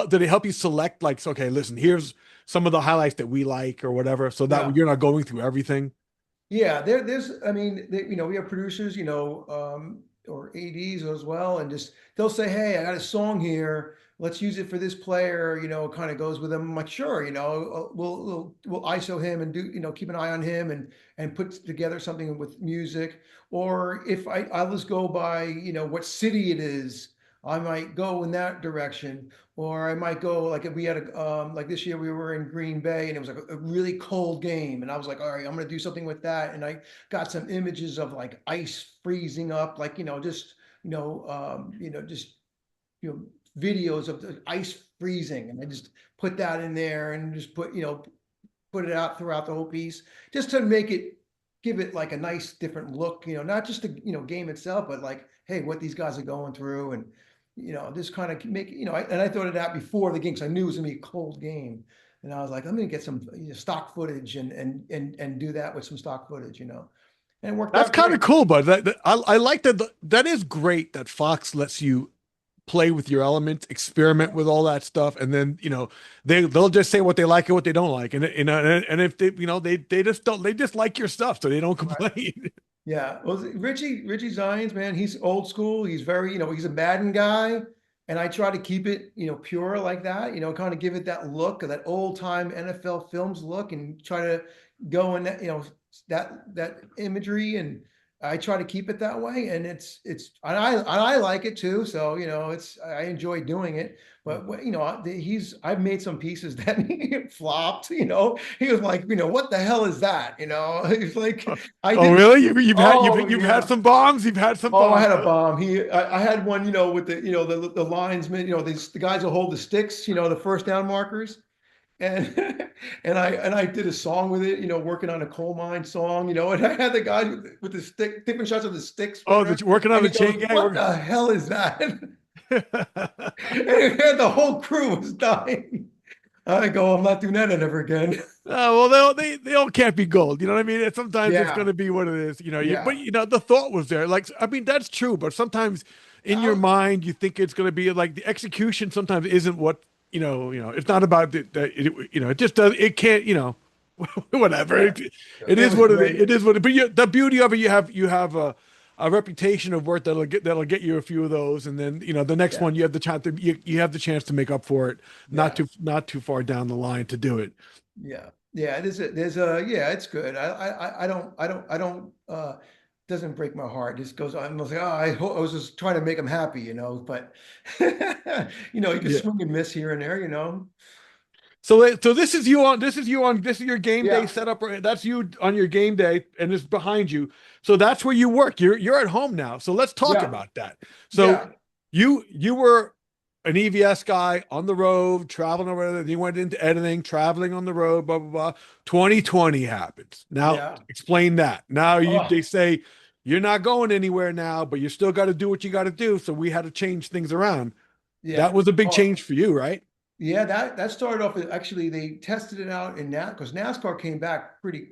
do they help you select like, so, okay, listen, here's some of the highlights that we like or whatever, so that yeah, you're not going through everything? yeah, there's, I mean, we have producers, or ADs as well, and just they'll say, "Hey, I got a song here. Let's use it for this player." Kind of goes with them. I'm like, sure, we'll ISO him and keep an eye on him and put together something with music. Or if I'll just go by what city it is. I might go in that direction, or I might go like if we had like this year we were in Green Bay and it was like a really cold game, and I was like, all right, I'm gonna do something with that, and I got some images of like ice freezing up, like just you know videos of the ice freezing, and I just put that in there and just put it out throughout the whole piece, just to give it like a nice different look, not just the game itself, but like, hey, what these guys are going through, and just kind of make and I thought of that before the game because I knew it was gonna be a cold game, and I was like, I'm gonna get some stock footage and do that with some stock footage, and it worked That's out kind of great. cool, but I like that. That is great that Fox lets you play with your elements, experiment Yeah, with all that stuff, and then they'll just say what they like and what they don't like, and and if they just like your stuff, so they don't right. complain. Yeah. Well, Richie Zions, man, he's old school. He's very, he's a Madden guy. and I try to keep it, pure like that, kind of give it that look, that old time NFL films look, and try to go in that, that imagery, and I try to keep it that way, and I like it too. So I enjoy doing it. But I've made some pieces that he flopped. He was like, what the hell is that? He's like, I Oh, did. really? You've had Oh you've had yeah. some bombs. You've had some Oh, I bombs. had a Huh? bomb. I had one, with the linesmen, the guys who hold the sticks, the first down markers, and and I did a song with it, working on a coal mine song, and I had the guy with the stick, different shots of the sticks Oh, running around, working on and the he goes, chain gang. "What the hell is that?" And the whole crew was dying. I go, "I'm not doing that ever again." Oh, well, they all can't be gold. You know what I mean? Sometimes it's going Yeah, to be what it is. But yeah. the thought was there. Like, I mean, that's true. But sometimes in your I, mind, you think it's going to be like the execution. Sometimes isn't what It's not about it just does. It can't. Whatever. yeah, It it is was what it great. is. It is what. But the beauty of it, you have a reputation of work that'll get you a few of those, and then the next Yeah, one you have the chance to make up for it, yeah. not too far down the line to do it. Yeah, yeah, yeah, it's good. Doesn't break my heart. It just goes, I'm like, oh, I was just trying to make him happy, but you can Yeah. swing and miss here and there. So this is your game day Yeah, setup. That's you on your game day, and it's behind you. So that's where you work. You're at home now. So let's talk yeah, about that. So yeah, you were an EVS guy on the road, traveling over there. You went into editing, traveling on the road, blah blah blah. 2020 happens. Now yeah. explain that. Now they Oh, say you're not going anywhere now, but you still got to do what you got to do. So we had to change things around. That yeah. was a big Oh, change for you, right? yeah. That started off actually they tested it out in NASCAR because NASCAR came back pretty,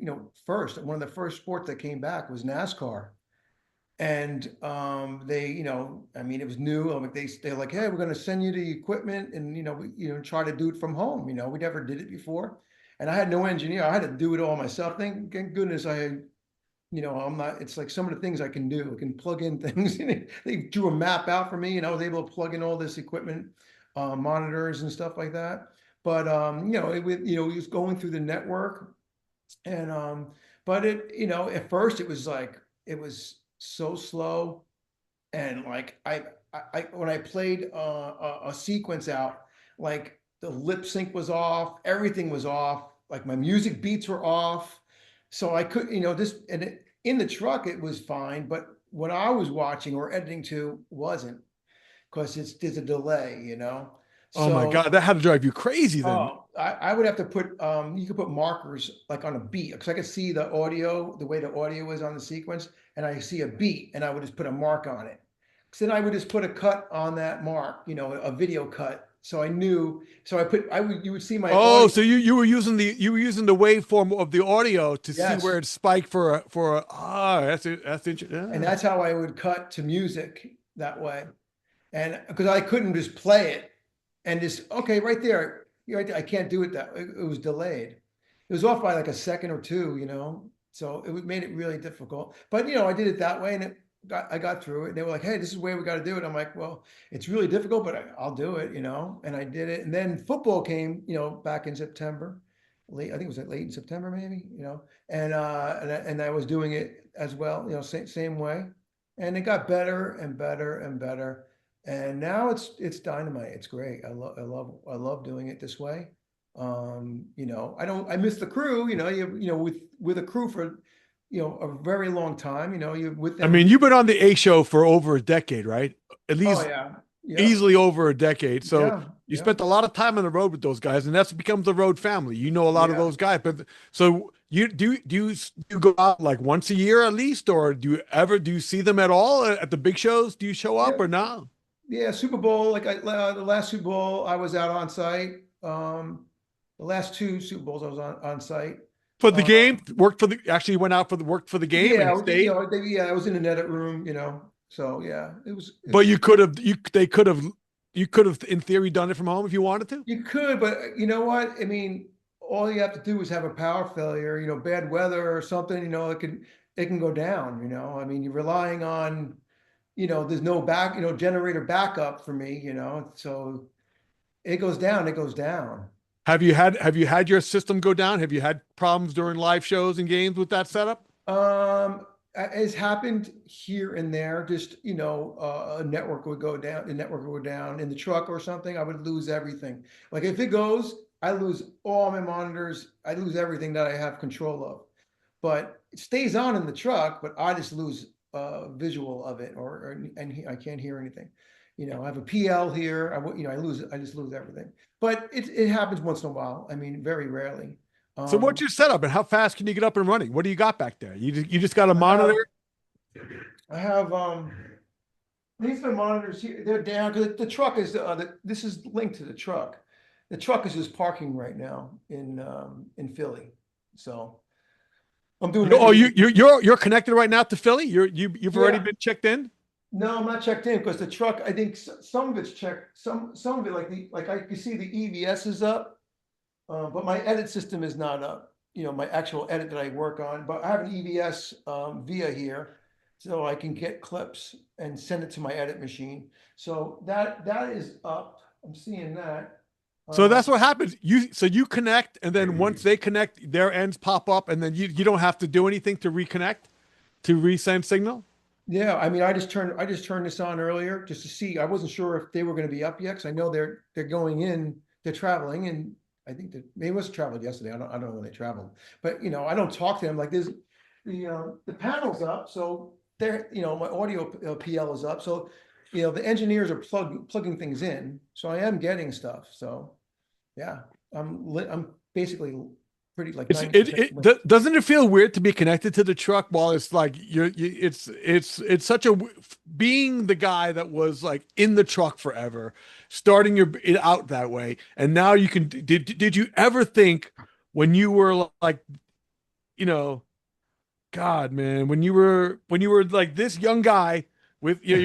first. One of the first sports that came back was NASCAR. And they, I mean, it was new. Like they're like, hey, we're going to send you the equipment, and try to do it from home. We never did it before, and I had no engineer. I had to do it all myself. Thank goodness I'm not. It's like some of the things I can do. I can plug in things. And they drew a map out for me, and I was able to plug in all this equipment, monitors and stuff like that. But he was going through the network, and but at first it was like it was so slow, and like when I played a sequence out, like the lip sync was off, everything was off, like my music beats were off, so I could, this, in the truck it was fine, but what I was watching or editing to wasn't, because there's a delay. Oh my So God, that had to drive you crazy then. oh, I would have to put, you could put markers like on a beat, because I could see the audio, the way the audio is on the sequence, and I see a beat, and I would just put a mark on it. So then I would just put a cut on that mark, a video cut. So I knew, so you would see my Oh, audio. so you were using the waveform of the audio to see Yes. where it spiked that's And interesting. that's how I would cut to music that way. And because I couldn't just play it and just, okay, right there, right there. I can't do it it was delayed. It was off by like a second or two. So made it really difficult. But I did it that way, and I got through it. And they were like, "Hey, this is the way we got to do it." I'm like, "Well, it's really difficult, but I'll do it." And I did it. And then football came, back in September, late. I think it was late in September, maybe. And I was doing it as well, same way, and it got better and better and better. And now it's dynamite. It's great. I love doing it this way. I miss the crew, with a crew for, a very long time, you're with I mean, them. you've been on the A show for over a decade, right? At Oh least yeah. Yeah. easily over a decade. So Yeah. you Yeah. spent a lot of time on the road with those guys, and that's becomes the road family. You know a lot of Yeah. those guys. But so you go out like once a year at least, or do you see them at all at the big shows? Do you show up Yeah. or not? Yeah. Super Bowl, like the last Super Bowl, I was out on site. The last two Super Bowls I was on site. For the Uh, game, worked for the actually went out for the worked for the game and yeah, stayed. I was in an edit room, so yeah, But you could have in theory done it from home if you wanted to. you could, but you know what? I mean, all you have to do is have a power failure, bad weather or something, it can go down. I mean, you're relying on, there's no generator backup for me, so it goes down, it goes down. Have you had your system go down? Have you had problems during live shows and games with that setup? It's happened here and there. Just, a network would go down, the network would go down in the truck or something. I would lose everything. Like if it goes, I lose all my monitors. I lose everything that I have control of. But it stays on in the truck, but I just lose visual of it, and I can't hear anything. I have a PL here. I just lose everything. But it happens once in a while. I mean, very rarely. So what's Um, your setup and how fast can you get up and running? What do you got back there? You just got a I monitor? have I have these are monitors here. They're down because the truck is this is linked to the truck. The truck is just parking right now in Philly. So I'm doing Oh, it. you're connected right now to Philly? You've already Yeah. been checked in? No, I'm not checked in because the truck, I think some of it's checked, some of it like I can see the EVS is up, but my edit system is not up. My actual edit that I work on, but I have an EVS via here, so I can get clips and send it to my edit machine. So that is up. I'm seeing that. So Um, that's what happens. You connect, and then once they connect, their ends pop up, and then you don't have to do anything to reconnect, to resend signal. Yeah, I mean, I just turned this on earlier just to see. I wasn't sure if they were going to be up yet because I know they're going in, they're traveling, and I think that they must have traveled yesterday. I don't know when they traveled, but I don't talk to them like this. The panel's up, so they're my audio PL is up, so the engineers are plugging things in, so I am getting stuff. So yeah, I'm basically pretty like It's 90%. doesn't it feel weird to be connected to the truck while it's like it's such a being the guy that was like in the truck forever, starting it out that way, and now you can. Did you ever think when you were like, you know, God, man, when you were like this young guy with you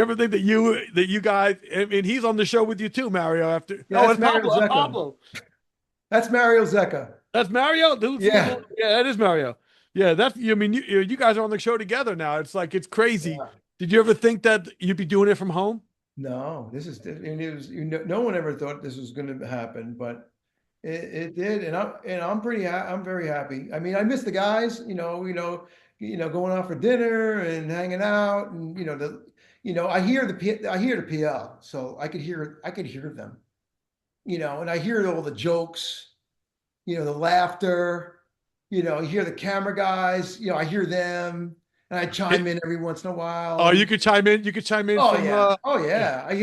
ever think that you guys, I mean, he's on the show with you too, Mario. After Yeah, oh, that's and Mario Pablo, Zecca. Pablo. That's Mario Zecca. That's Mario. Yeah. Yeah, that is Mario. Yeah, that's. I mean, you guys are on the show together now. It's crazy. Yeah. Did you ever think that you'd be doing it from home? No, and it was, no one ever thought this was going to happen, but it did, I'm very happy. I mean, I miss the guys, going out for dinner and hanging out, and I hear the PL, so I could hear them, and I hear all the jokes, the laughter, you hear the camera guys, I hear them, and I chime It, in every once in a while, oh, you and could chime in. You could chime in oh from. yeah. Oh yeah. I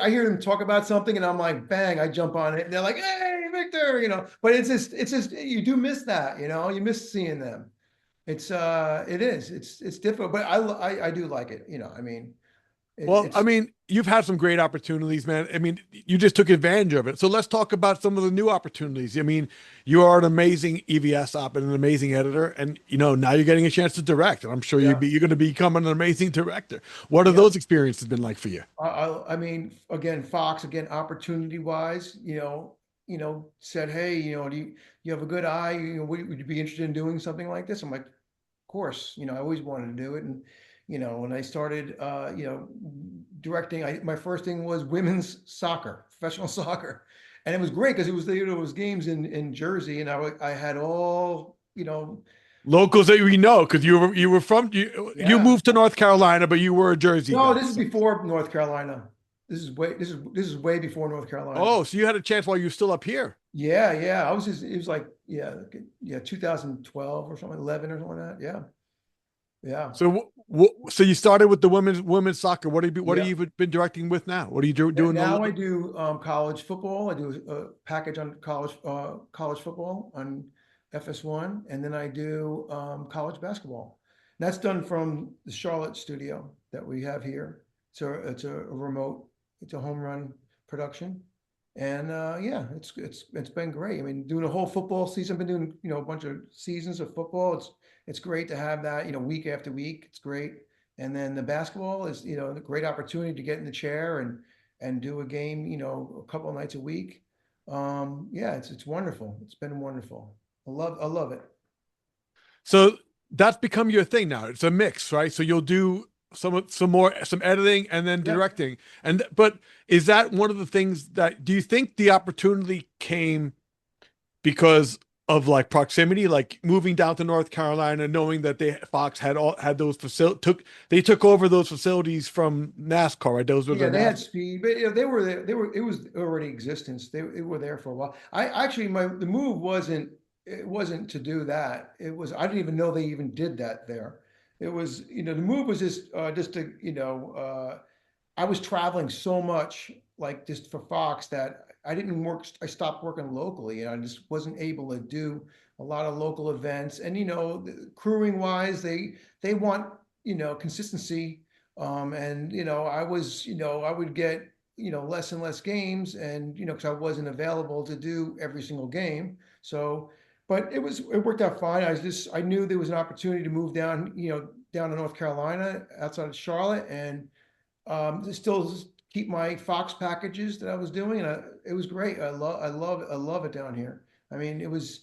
hear them talk about something and I'm like, bang, I jump on it. And they're like, hey, Victor, but it's just you do miss that, you miss seeing them. It's difficult, but I do like it, I mean, Well, I it's mean, you've had some great opportunities, man. I mean, you just took advantage of it. So let's talk about some of the new opportunities. I mean, you are an amazing EVS op and an amazing editor, and now you're getting a chance to direct, and I'm sure yeah, you're going to become an amazing director. What have yeah. those experiences been like for you? I mean, again, Fox, again, opportunity wise, said, hey, do you have a good eye? Would you be interested in doing something like this? I'm like, course, I always wanted to do it. And, when I started, directing, my first thing was women's soccer, professional soccer. And it was great because it was games in Jersey and I had all, Locals that we know because you were from you yeah. moved to North Carolina, but you were a Jersey No, guy. this is So. before North Carolina. This is way before North Carolina. Oh, so you had a chance while you were still up here. Yeah, yeah. It was like, yeah, yeah, 2012 or something, 11 or something like that. Yeah. Yeah. So you started with the women's soccer. What have Yeah. you been directing with now? What are you doing? Now I do college football. I do a package on college football on FS1, and then I do college basketball. And that's done from the Charlotte studio that we have here. So it's a remote, it's a home run production, and yeah, it's been great. I mean, doing a whole football season. I've been doing a bunch of seasons of football. It's great to have that week after week. It's great. And then the basketball is, a great opportunity to get in the chair and do a game, a couple of nights a week. Yeah, it's wonderful. It's been wonderful. I love it. So that's become your thing now. It's a mix, right? So you'll do some editing and then Yep. directing. And but is that one of the things that do you think the opportunity came because of like proximity, like moving down to North Carolina, knowing that Fox had those took over those facilities from NASCAR, right? Those were the Yeah, they had NASCAR. speed, but they were there. They were, it was already existence. They were there for a while. I actually, the move wasn't, it wasn't to do that. It was, I didn't even know they even did that there. It was, the move was just to, I was traveling so much, like just for Fox, that I didn't work. I stopped working locally, and I just wasn't able to do a lot of local events. And crewing wise, they want consistency. And I would get less and less games, and because I wasn't available to do every single game. So, but it worked out fine. I knew there was an opportunity to move down, down to North Carolina, outside of Charlotte, and still keep my Fox packages that I was doing, and it was great. I love it down here. I mean, it was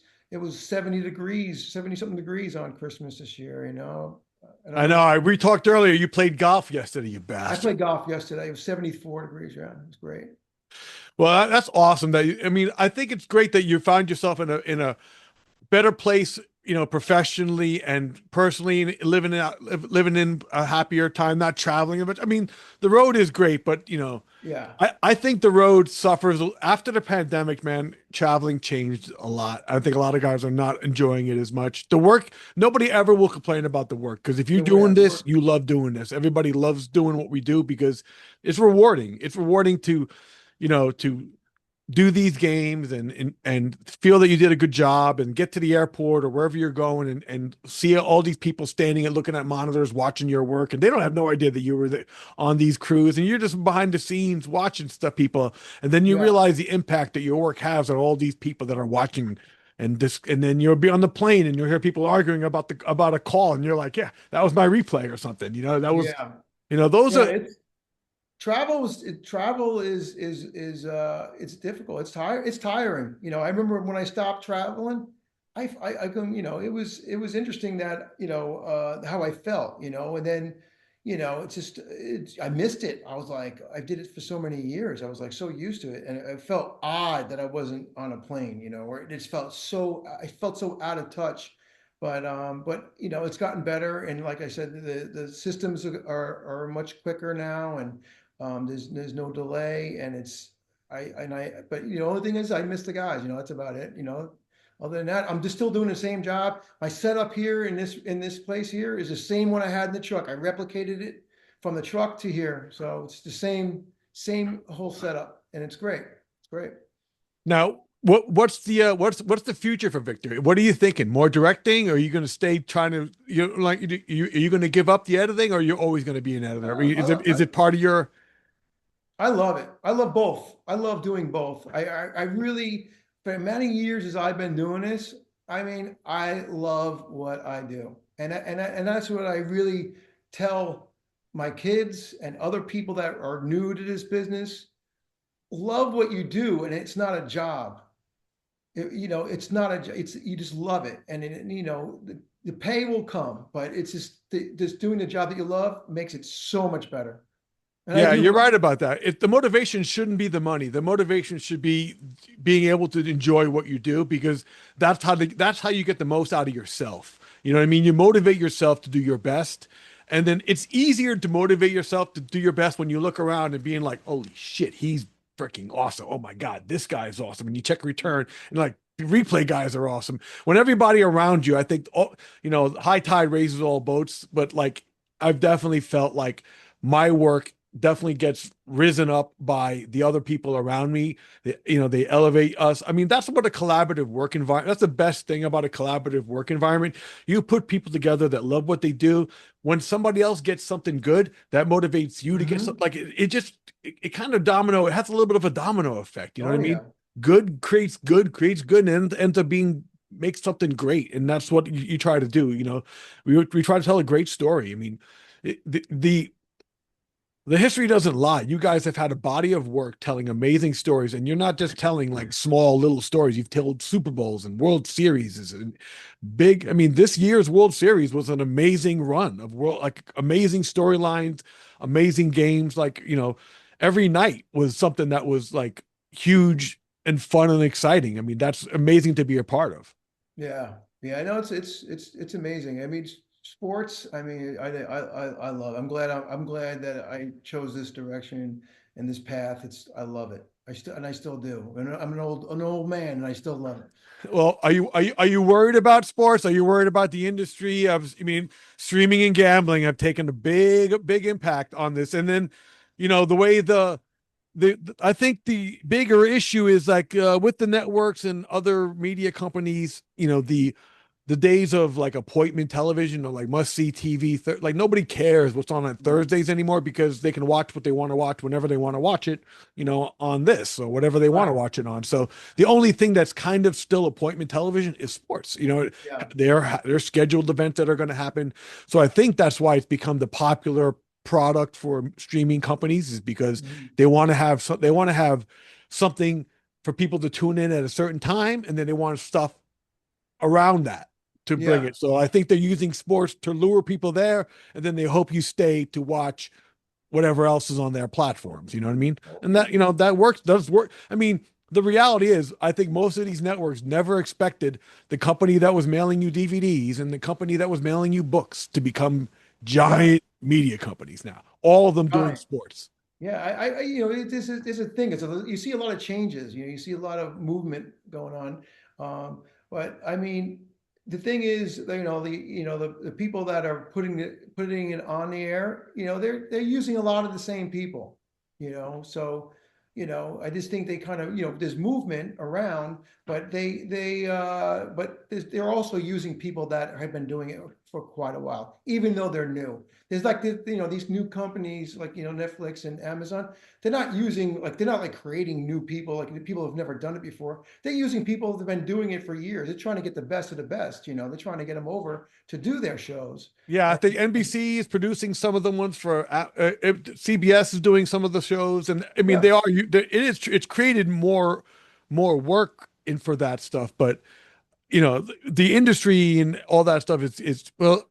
70 degrees, 70 something degrees on Christmas this year. I don't I know know. if We talked earlier. You played golf yesterday, you I bastard. played golf yesterday. It was 74 degrees. Yeah, it was great. Well, that's awesome. I mean, I think it's great that you found yourself in a better place, professionally and personally, living in a happier time, not traveling as much. I mean, the road is great, but Yeah, I think the road suffers after the pandemic, man. Traveling changed a lot. I think a lot of guys are not enjoying it as much. The work, nobody ever will complain about the work because if you're yeah, doing this, you love doing this. Everybody loves doing what we do because it's rewarding. It's rewarding to do these games and feel that you did a good job and get to the airport or wherever you're going and see all these people standing and looking at monitors watching your work and they don't have no idea that you were on these crews and you're just behind the scenes watching stuff people and then you yeah, realize the impact that your work has on all these people that are watching and then you'll be on the plane and you'll hear people arguing about a call and you're like, yeah, that was my replay or something, that was, yeah, those yeah. are. Travel is it's difficult. It's tiring. I remember when I stopped traveling, I can, it was interesting that, how I felt, and then, I missed it. I was like, I did it for so many years. I was like so used to it. And it felt odd that I wasn't on a plane, where it just I felt so out of touch. But it's gotten better. And like I said, the systems are much quicker now, and there's no delay, and but the only thing is I miss the guys. That's about it. Other than that, I'm just still doing the same job. My setup here in this place here is the same one I had in the truck. I replicated it from the truck to here, so it's the same whole setup, and it's great. It's great. Now, what's the future for Victor? What are you thinking? More directing? Or are you going to stay trying to are you going to give up the editing, or you're always going to be an editor? I Uh, mean, is I, it part of your? I love it. I love both. I love doing both. I really, for many years as I've been doing this, I mean, I love what I do. And that's what I really tell my kids and other people that are new to this business. Love what you do, and it's not a job. It's not it's you just love it. And the pay will come, but it's just doing the job that you love makes it so much better. And I Yeah, do you're love right about that. If the motivation shouldn't be the money, the motivation should be being able to enjoy what you do because that's how you get the most out of yourself. You know what I mean? You motivate yourself to do your best, and then it's easier to motivate yourself to do your best when you look around and being like, "Holy shit, he's freaking awesome! Oh my God, this guy is awesome!" And you check return and like the replay guys are awesome. When everybody around you, I think, high tide raises all boats. But like, I've definitely felt like my work definitely gets risen up by the other people around me. They elevate us. I mean, that's what a collaborative work environment. That's the best thing about a collaborative work environment. You put people together that love what they do. When somebody else gets something good, that motivates you to get Mhm. something. Like it kind of domino. It has a little bit of a domino effect. You know what Oh I mean? yeah. Good creates good, and ends up being makes something great, and that's what you try to do. We try to tell a great story. I mean, the The history doesn't lie. You guys have had a body of work telling amazing stories, and you're not just telling like small little stories. You've told Super Bowls and World Series and big. I mean, this year's World Series was an amazing run of world, like amazing storylines, amazing games. Like, every night was something that was like huge and fun and exciting. I mean, that's amazing to be a part of. Yeah, yeah, I know it's amazing. I mean, sports. I mean, I love. I'm glad that I chose this direction and this path. I love it. I still do. And I'm an old man, and I still love it. Well, are you worried about sports? Are you worried about the industry? I mean, streaming and gambling have taken a big impact on this. And then, the way I think the bigger issue is like with the networks and other media companies, the days of like appointment television or like must see TV, like nobody cares what's on Thursdays anymore because they can watch what they want to watch whenever they want to watch it, on this or whatever they want to Right. watch it on. So the only thing that's kind of still appointment television is sports. Yeah. They're scheduled events that are going to happen. So I think that's why it's become the popular product for streaming companies is because Mhm. they want to have something for people to tune in at a certain time, and then they want stuff around that to bring Yeah. it. So I think they're using sports to lure people there, and then they hope you stay to watch whatever else is on their platforms. You know what I mean? And that works, does work. I mean, the reality is, I think most of these networks never expected the company that was mailing you DVDs and the company that was mailing you books to become Yeah. giant media companies now. All of them doing Right. sports. Yeah, this is a thing. You see a lot of changes. You see a lot of movement going on. But I mean, the thing is, the people that are putting it on the air, they're using a lot of the same people. So I just think they kind of, there's movement around, but they're also using people that have been doing it for quite a while, even though they're new. There's like these new companies like Netflix and Amazon. They're not like creating new people, like people who've never done it before. They're using people that have been doing it for years. They're trying to get the best of the best. They're trying to get them over to do their shows. Yeah, I And, think NBC is producing some of the ones for CBS is doing some of the shows, and I mean yeah, it's created more work in for that stuff, but the industry and all that stuff is well,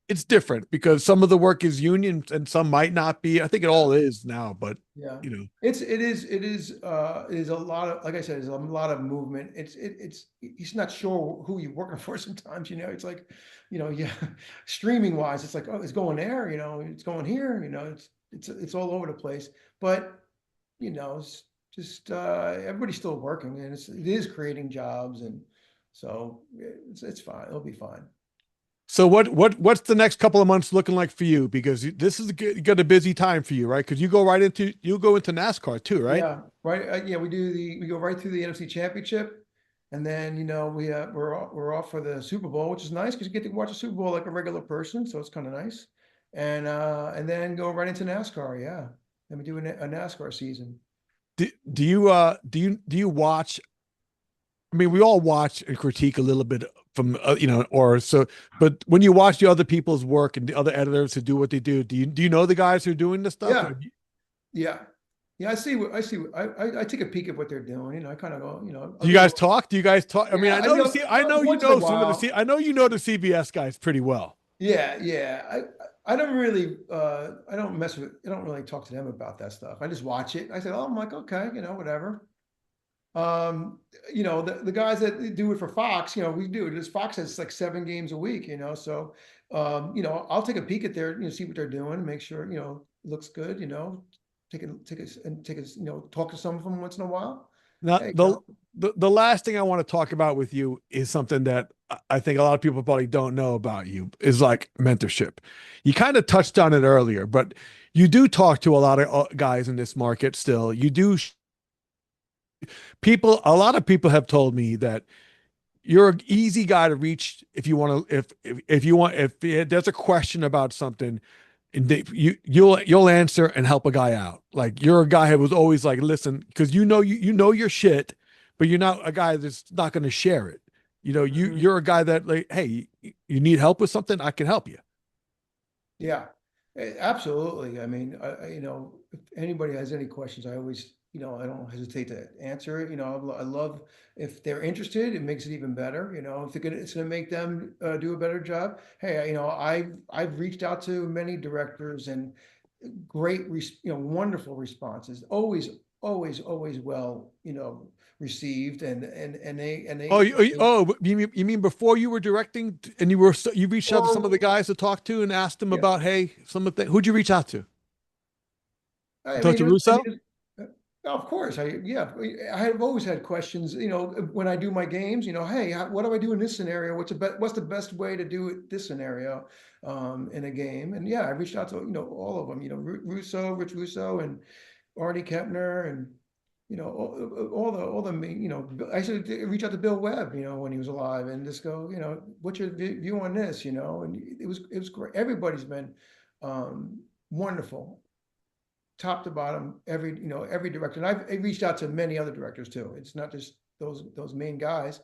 it's different because some of the work is union and some might not be. I think it yeah. all is now, but Yeah. you know, It is a lot of, like I said, there's a lot of movement. He's not sure who you're working for sometimes, it's like, yeah, streaming wise, it's like, oh, it's going there, it's going here, it's all over the place. But, it's just everybody's still working, and it is creating jobs, and so it's fine. It'll be fine. so what's the next couple of months looking like for you? Because this is you got a busy time for you, right? Because you go into NASCAR too, right? Yeah, right. Yeah, we go right through the NFC Championship, and then we're off for the Super Bowl, which is nice because you get to watch a Super Bowl like a regular person, so it's kind of nice. And then go right into NASCAR. Yeah, and we do a NASCAR season. Do you watch? I mean, we all watch and critique a little bit from or so, but when you watch the other people's work and the other editors who do what they do you know the guys who are doing this stuff? Yeah, yeah, yeah. I take a peek at what they're doing. I kind of go. Do I'll you just guys go. talk? Do you guys talk? I mean, Yeah, I know you once in a know some of the while. I know you know the CBS guys pretty well. Yeah, yeah. I don't really I don't really talk to them about that stuff. I just watch it. I say, oh, I'm like, okay, whatever. Um, the guys that do it for Fox, we do it. This Fox has like 7 games a week, so I'll take a peek at see what they're doing, make sure, it looks good, talk to some of them once in a while. Now, Hey, the last thing I want to talk about with you is something that I think a lot of people probably don't know about you is like mentorship. You kind of touched on it earlier, but you do talk to a lot of guys in this market still. You do people, a lot of people have told me that you're an easy guy to reach if you want to, if you want, if there's a question about something and you'll answer and help a guy out. Like you're a guy who was always like, listen, because you know your shit, but you're not a guy that's not going to share it. mhm. You're a guy that like, hey, you need help with something, I can help you. Yeah. Absolutely. I mean, if anybody has any questions, I always, I don't hesitate to answer it. I love if they're interested, it makes it even better. If it's gonna make them do a better job. Hey, I've reached out to many directors and wonderful responses. Always well, received, and Oh, they you mean before you were directing and you reached out to some of the or guys to talk to and asked them yeah. about, hey, some of the who'd you reach out to? I Talk mean, to Russo? of course, I have always had questions, when I do my games, hey, what do I do in this scenario? What's the best way to do it, this scenario, in a game? And yeah, I reached out to, all of them, Rich Russo and Artie Kepner and, all the main, I should reach out to Bill Webb, when he was alive and just go, what's your view on this, and it was great. Everybody's been, wonderful top to bottom, every director. And I reached out to many other directors too. It's not just those main guys.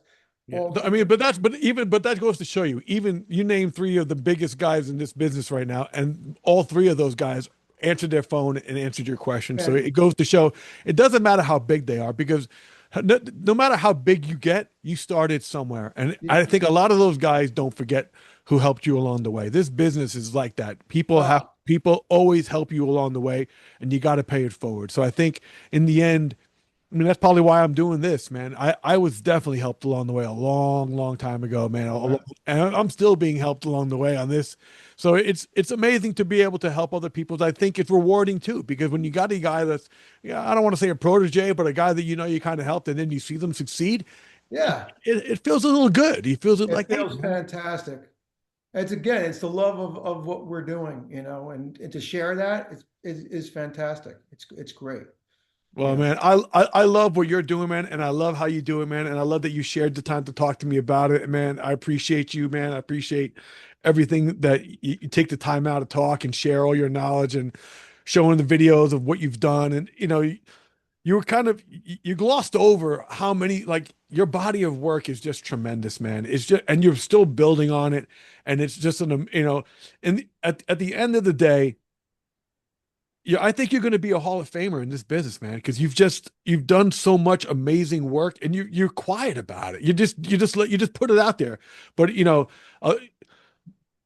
Yeah. All I mean, but that goes to show you, even you name three of the biggest guys in this business right now, and all three of those guys answered their phone and answered your question. So men. it goes to show it doesn't matter how big they are because no matter how big you get, you started somewhere. And I Yeah. think a lot of those guys don't forget who helped you along the way. This business is like that. Uh, People always help you along the way, and you got to pay it forward. So I think in the end, I mean, that's probably why I'm doing this, man. I was definitely helped along the way a long, long time ago, man. right. And I'm still being helped along the way on this. So it's amazing to be able to help other people. I think it's rewarding too, because when you got a guy that's, yeah, I don't want to say a protege, but a guy that you kind of helped, and then you see them succeed, Yeah. it feels a little good. He feels it It like, hey, feels man. fantastic. It's the love of what we're doing, and to share that is fantastic. It's great. Well, man, I love what you're doing, man, and I love how you do it, man, and I love that you shared the time to talk to me about it, man. I appreciate you, man. I appreciate everything that you take the time out to talk and share all your knowledge and showing the videos of what you've done. And you were you glossed over how many like your body of work is just tremendous, man. It's just and you're still building on it, and it's just and at the end of the day. Yeah, I think you're going to be a Hall of Famer in this business, man, because you've done so much amazing work and you're quiet about it. You just put it out there. But uh,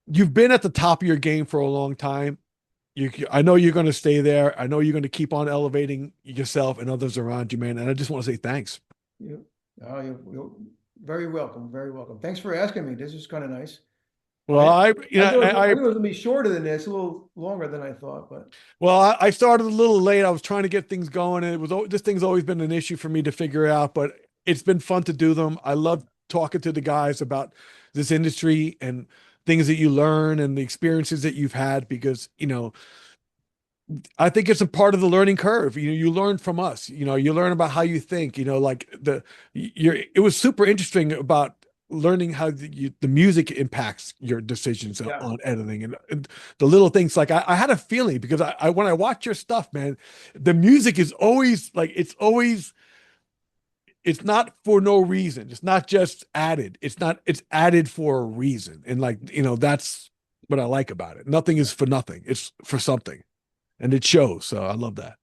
you've been at the top of your game for a long time. I know you're going to stay there. I know you're going to keep on elevating yourself and others around you, man. And I just want to say thanks. You, you're very welcome. Very welcome. Thanks for asking me. This is kind of nice. Well, I I you know I knew it was gonna be shorter than this, a little longer than I thought, but I started a little late. I was trying to get things going, and this thing's always been an issue for me to figure out. But it's been fun to do them. I love talking to the guys about this industry and things that you learn and the experiences that you've had because I think it's a part of the learning curve. You learn from us. You learn about how you think. Like it was super interesting about learning how the music impacts your decisions yeah, on editing and the little things. Like I had a feeling because I when I watch your stuff, man, the music is always like it's not for no reason. It's not just added. It's added for a reason. And like that's what I like about it. Nothing is for nothing. It's for something and it shows. So I love that.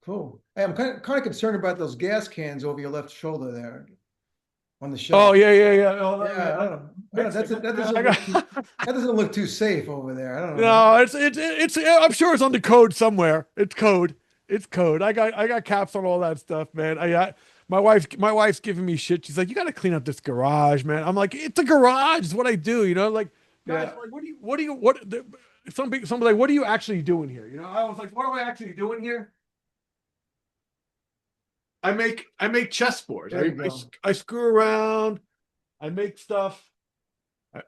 cool. Hey, I'm kind of concerned about those gas cans over your left shoulder there on the Oh shelf. yeah, yeah, yeah. Oh, Yeah, I don't know. mix it. That doesn't look too safe over there. I don't know. No, it's. I'm sure it's on the code somewhere. It's code. It's code. I got caps on all that stuff, man. My wife's giving me shit. She's like, you got to clean up this garage, man. I'm like, it's a garage. It's what I do. Like guys, Yeah, are like, somebody's like, what are you actually doing here? I was like, what am I actually doing here? I make chessboards. there you go. I screw around. I make stuff.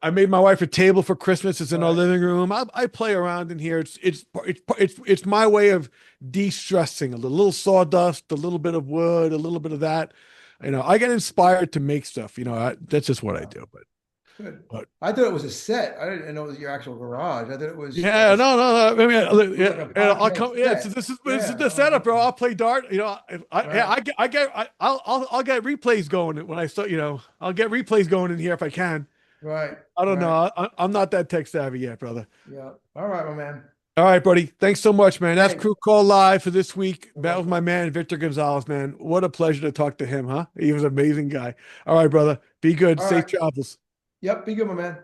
I made my wife a table for Christmas. It's in our Right. living room. I play around in here. It's my way of de-stressing. A little sawdust, a little bit of wood, a little bit of that. I get inspired to make stuff. That's just what I Wow, do. But good. but I thought it was a set. I didn't know it was your actual garage. I thought it was yeah, no, no, no. I mean, like a yeah, I'll come. podcast Yeah, set. this is Yeah. the Oh, setup, bro. I'll play dart. right. I'll get replays going when I start. I'll get replays going in here if I can. Right. I don't Right. know. I'm not that tech savvy yet, brother. Yeah. All right, my man. All right, buddy. Thanks so much, man. That's Hey, Crew Call Live for this week. you're That was my welcome. man, Victor Gonzalez, man. What a pleasure to talk to him, huh? He was an amazing guy. All right, brother. Be good. All Safe right. travels. Yep. Be good, my man.